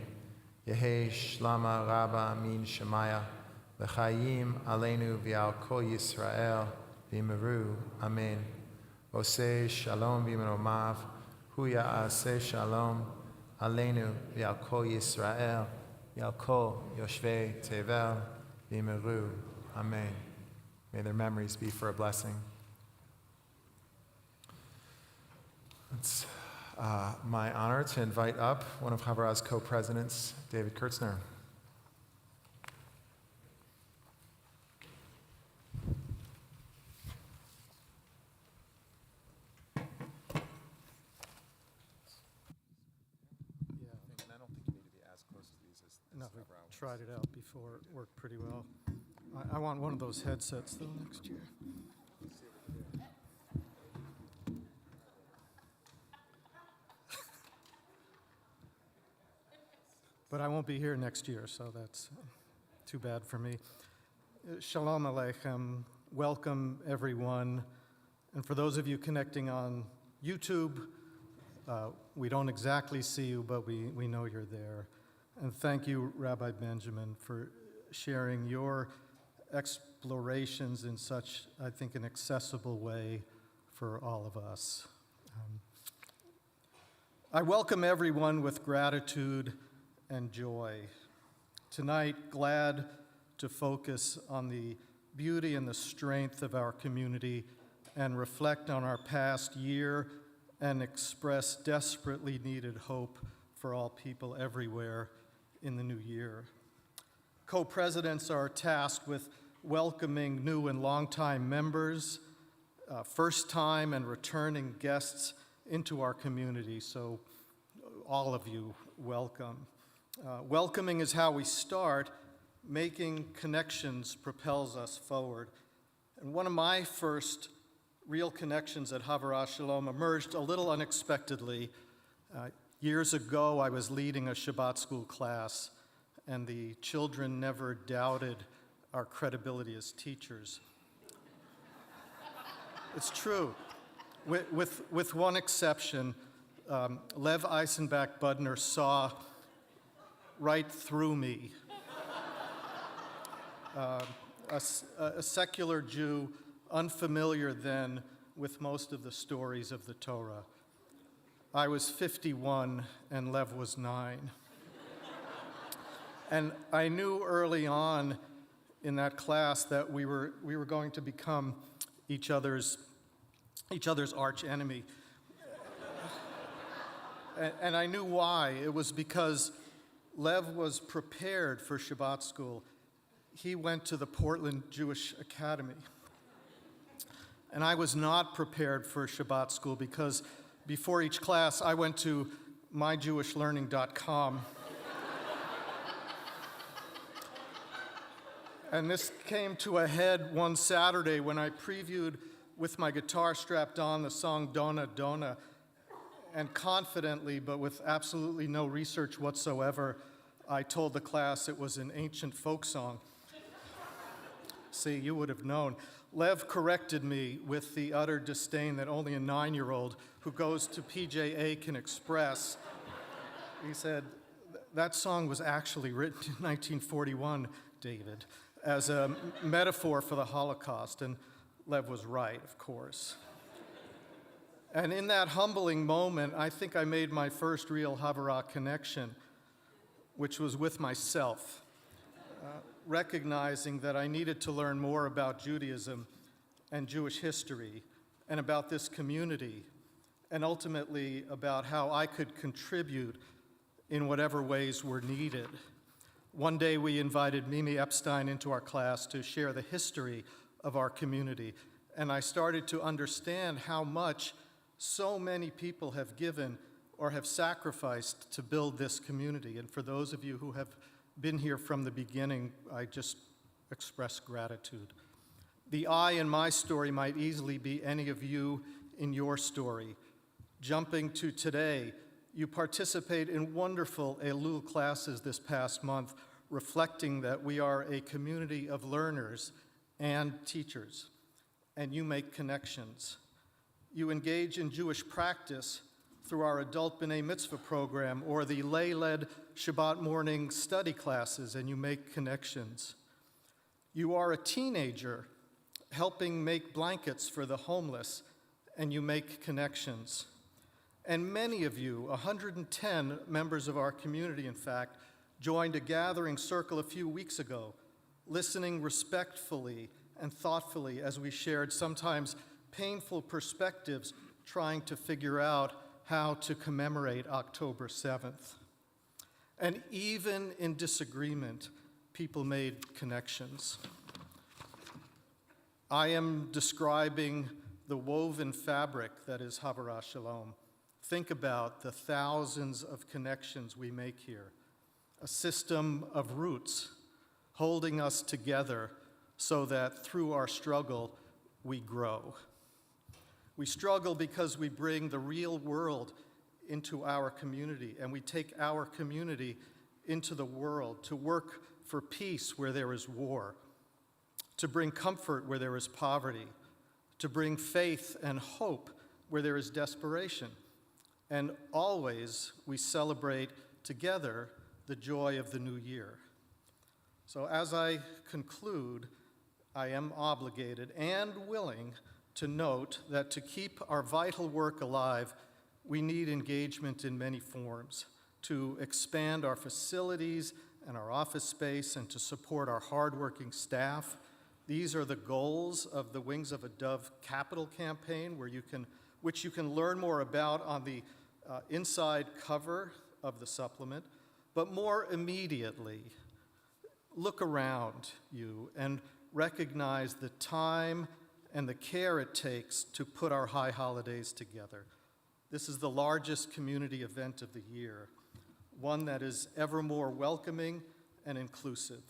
Yehi shlama rabba min shemaya, v'chayim aleinu v'al kol Yisrael, v'yimeru, Amen. Oseh shalom v'yimeromav, hu ya'aseh shalom, aleinu v'al kol Yisrael, v'al kol yoshvei tevel, v'yimeru, Amen. May their memories be for a blessing. It's my honor to invite up one of Havurah's co-presidents, David Kurtzner. I don't think you need to be as close to these as No, we Havurah was. tried it out before. It worked pretty well. I want one of those headsets, though, next year. But I won't be here next year, so that's too bad for me. Shalom Aleichem. Welcome, everyone. And for those of you connecting on YouTube, we don't exactly see you, but we know you're there. And thank you, Rabbi Benjamin, for sharing your explorations in such, I think, an accessible way for all of us. I welcome everyone with gratitude and joy. Tonight, glad to focus on the beauty and the strength of our community and reflect on our past year and express desperately needed hope for all people everywhere in the new year. Co-presidents are tasked with welcoming new and longtime members first-time and returning guests into our community, so all of you, welcome. Welcoming is how we start. Making connections propels us forward. And one of my first real connections at Havurah Shalom emerged a little unexpectedly. Years ago, I was leading a Shabbat school class, and the children never doubted our credibility as teachers. It's true. With one exception, Lev Eisenbach Budner saw right through me. A secular Jew, unfamiliar then with most of the stories of the Torah. I was 51 and Lev was 9. And I knew early on in that class that we were going to become each other's arch enemy. And I knew why. It was because Lev was prepared for Shabbat school. He went to the Portland Jewish Academy. And I was not prepared for Shabbat school because before each class, I went to myjewishlearning.com. And this came to a head one Saturday when I previewed with my guitar strapped on the song Dona Dona. And confidently, but with absolutely no research whatsoever, I told the class it was an ancient folk song. See, you would have known. Lev corrected me with the utter disdain that only a 9-year-old who goes to PJA can express. He said, that song was actually written in 1941, David, as a metaphor for the Holocaust, and Lev was right, of course. And in that humbling moment, I think I made my first real Havurah connection, which was with myself, recognizing that I needed to learn more about Judaism and Jewish history and about this community, and ultimately about how I could contribute in whatever ways were needed. One day we invited Mimi Epstein into our class to share the history of our community, and I started to understand how much so many people have given or have sacrificed to build this community. And for those of you who have been here from the beginning, I just express gratitude. The I in my story might easily be any of you in your story. Jumping to today, you participate in wonderful Elul classes this past month, reflecting that we are a community of learners and teachers, and you make connections. You engage in Jewish practice through our adult B'nai Mitzvah program or the lay-led Shabbat morning study classes, and you make connections. You are a teenager helping make blankets for the homeless, and you make connections. And many of you, 110 members of our community, in fact, joined a gathering circle a few weeks ago, listening respectfully and thoughtfully as we shared sometimes painful perspectives trying to figure out how to commemorate October 7th. And even in disagreement, people made connections. I am describing the woven fabric that is Havurah Shalom. Think about the thousands of connections we make here, a system of roots holding us together so that through our struggle, we grow. We struggle because we bring the real world into our community, and we take our community into the world to work for peace where there is war, to bring comfort where there is poverty, to bring faith and hope where there is desperation. And always we celebrate together the joy of the new year. So as I conclude, I am obligated and willing to note that to keep our vital work alive, we need engagement in many forms, to expand our facilities and our office space and to support our hardworking staff. These are the goals of the Wings of a Dove Capital campaign, which you can learn more about on the inside cover of the supplement. But more immediately, look around you and recognize the time and the care it takes to put our high holidays together. This is the largest community event of the year, one that is ever more welcoming and inclusive,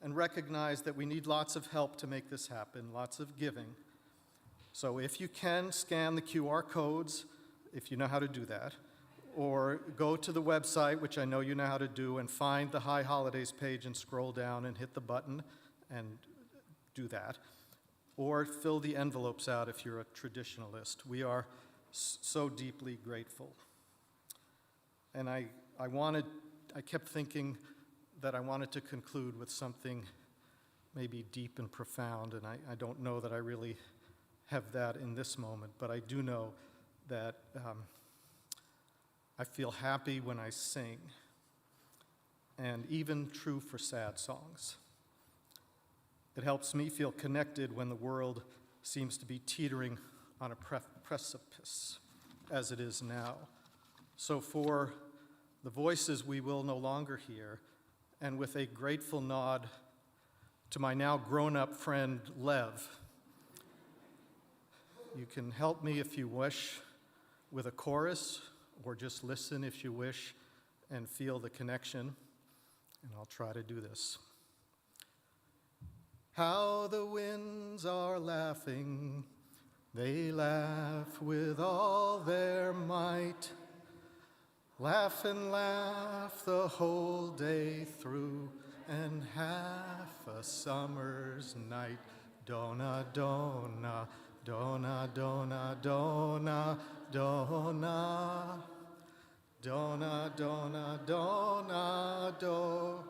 and recognize that we need lots of help to make this happen, lots of giving. So if you can, scan the QR codes, if you know how to do that, or go to the website, which I know you know how to do, and find the High Holidays page and scroll down and hit the button and do that. Or fill the envelopes out if you're a traditionalist. We are so deeply grateful. And I kept thinking that I wanted to conclude with something maybe deep and profound, and I don't know that I really have that in this moment, but I do know that I feel happy when I sing, and even true for sad songs. It helps me feel connected when the world seems to be teetering on a precipice, as it is now. So for the voices we will no longer hear, and with a grateful nod to my now grown-up friend, Lev, you can help me if you wish with a chorus, or just listen if you wish and feel the connection, and I'll try to do this. How the winds are laughing, they laugh with all their might. Laugh and laugh the whole day through, and half a summer's night. Dona, dona, dona, dona, dona, dona. Dona, dona, dona, do.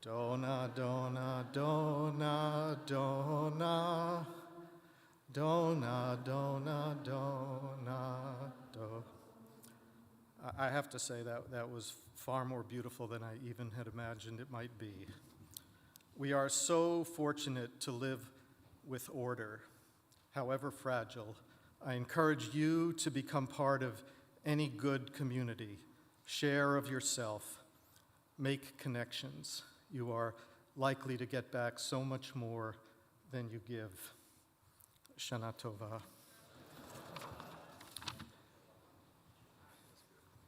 Dona, dona, dona, dona. Dona, dona, dona, do. I have to say that was far more beautiful than I even had imagined it might be. We are so fortunate to live with order, however fragile. I encourage you to become part of any good community. Share of yourself. Make connections. You are likely to get back so much more than you give. Shana Tova.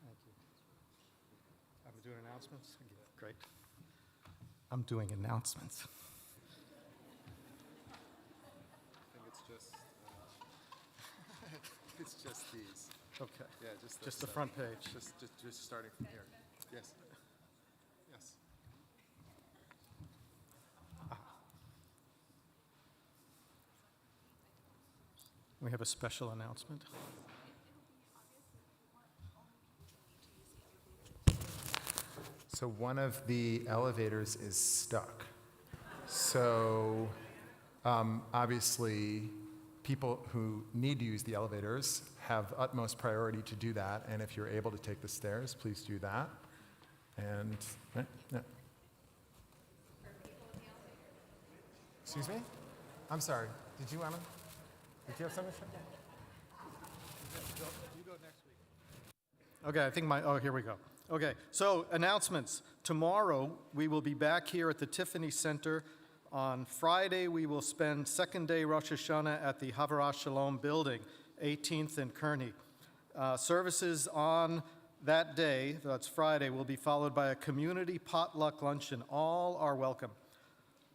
Thank you. I'm doing announcements? Great. I'm doing announcements. It's just these. Okay. Yeah, Just the front page. Just starting from here. Yes. Yes. We have a special announcement. So one of the elevators is stuck. So obviously, people who need to use the elevators have utmost priority to do that. And if you're able to take the stairs, please do that. And, yeah. Excuse me? I'm sorry. Did you have something to say? You go next week. Okay, I think here we go. Okay, so announcements. Tomorrow, we will be back here at the Tiffany Center. On Friday, we will spend second day Rosh Hashanah at the Havurah Shalom building, 18th and Kearney. Services on that day, that's Friday, will be followed by a community potluck luncheon. All are welcome.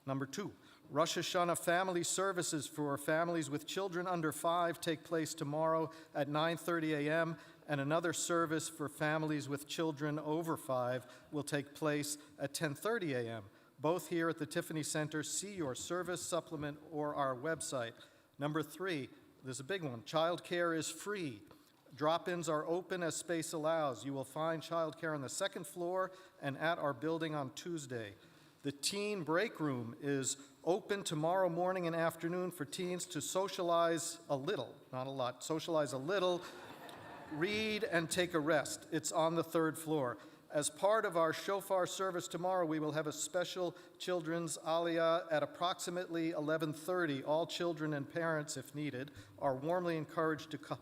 Number 2, Rosh Hashanah family services for families with children under 5 take place tomorrow at 9:30 a.m., and another service for families with children over 5 will take place at 10:30 a.m., both here at the Tiffany Center. See your service supplement or our website. Number 3, there's a big one. Childcare is free. Drop-ins are open as space allows. You will find childcare on the second floor and at our building on Tuesday. The teen break room is open tomorrow morning and afternoon for teens to socialize a little, not a lot, socialize a little, read, and take a rest. It's on the 3rd floor. As part of our shofar service tomorrow, we will have a special children's aliyah at approximately 11:30. All children and parents, if needed, are warmly encouraged to come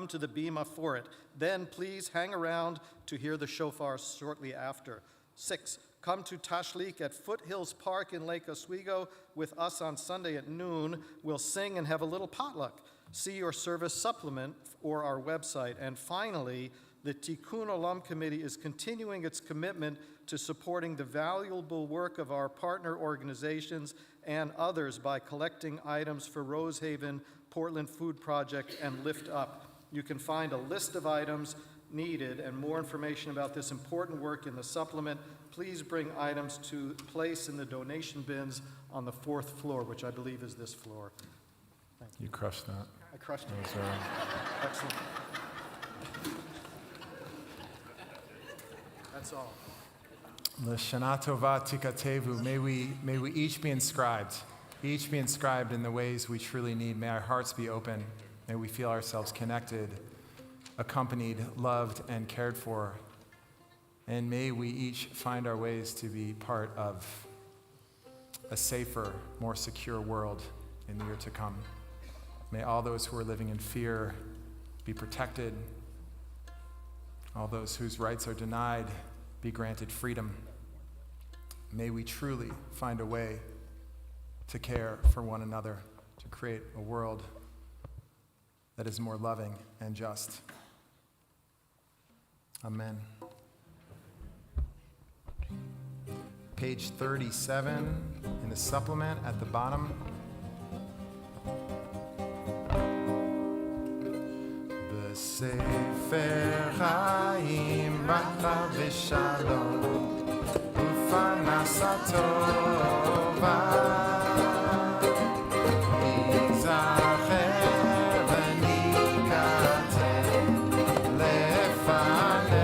to the bima for it. Then please hang around to hear the shofar shortly after. 6, Come to Tashlik at Foothills Park in Lake Oswego with us on Sunday at noon. We'll sing and have a little potluck. See your service supplement or our website. And finally, the Tikkun Olam Committee is continuing its commitment to supporting the valuable work of our partner organizations and others by collecting items for Rosehaven, Portland Food Project, and Lift Up. You can find a list of items needed and more information about this important work in the supplement. Please bring items to place in the donation bins on the 4th floor, which I believe is this floor. Thank you. You crushed that. I crushed That it. was, Excellent. That's all. L'shana tova tikatevu. May we each be inscribed in the ways we truly need. May our hearts be open. May we feel ourselves connected, accompanied, loved, and cared for. And may we each find our ways to be part of a safer, more secure world in the year to come. May all those who are living in fear be protected. All those whose rights are denied be granted freedom. May we truly find a way to care for one another, to create a world that is more loving and just. Amen. Page 37 in the supplement at the bottom. Sefer Chaim Havurah Shalom Ufanasa Tova Yizacher v'nikater lefanecha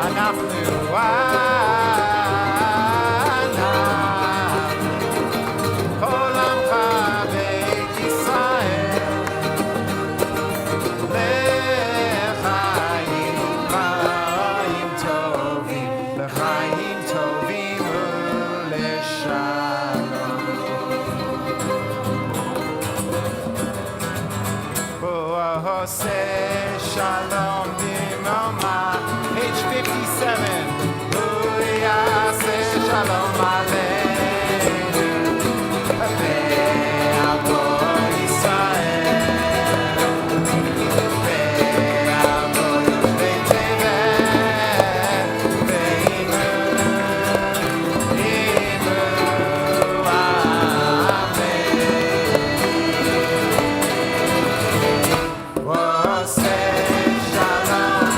Anachim Chol Amcha Beit Yisrael Shalom b'moma, page 57. Shalom aleinu, ve'avot Yisrael, ve'avot Yoshvei Tevet, ve'imu amen. Shalom.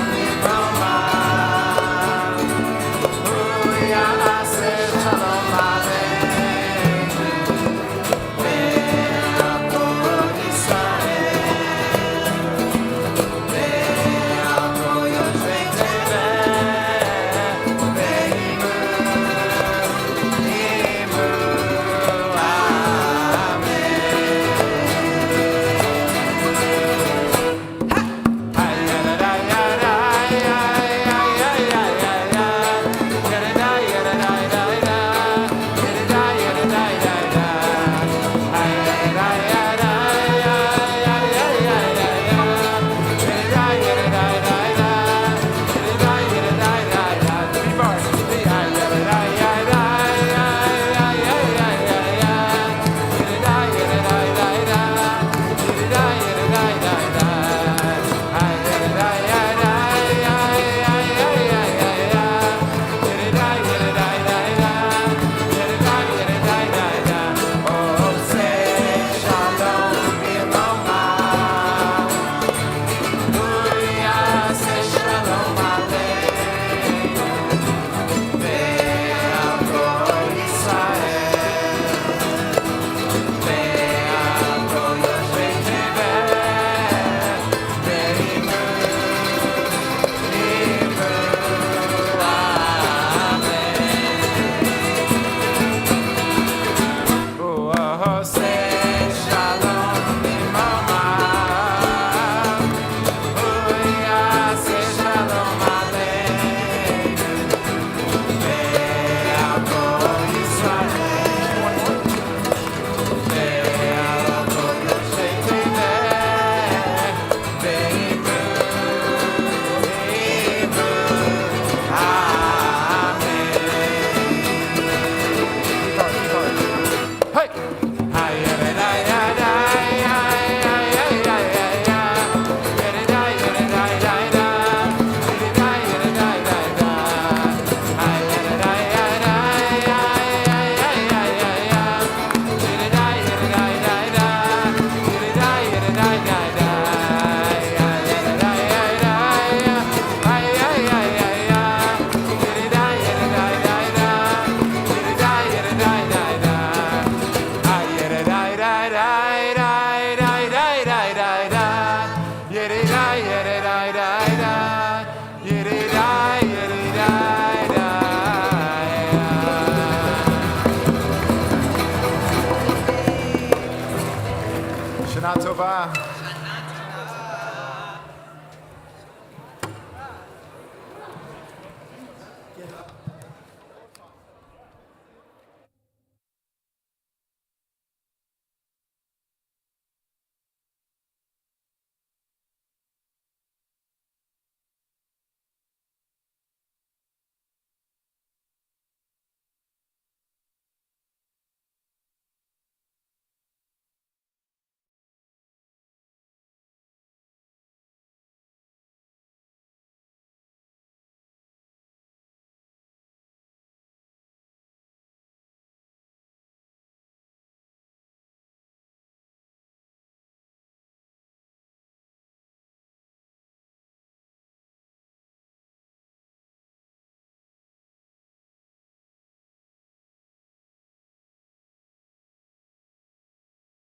Tova.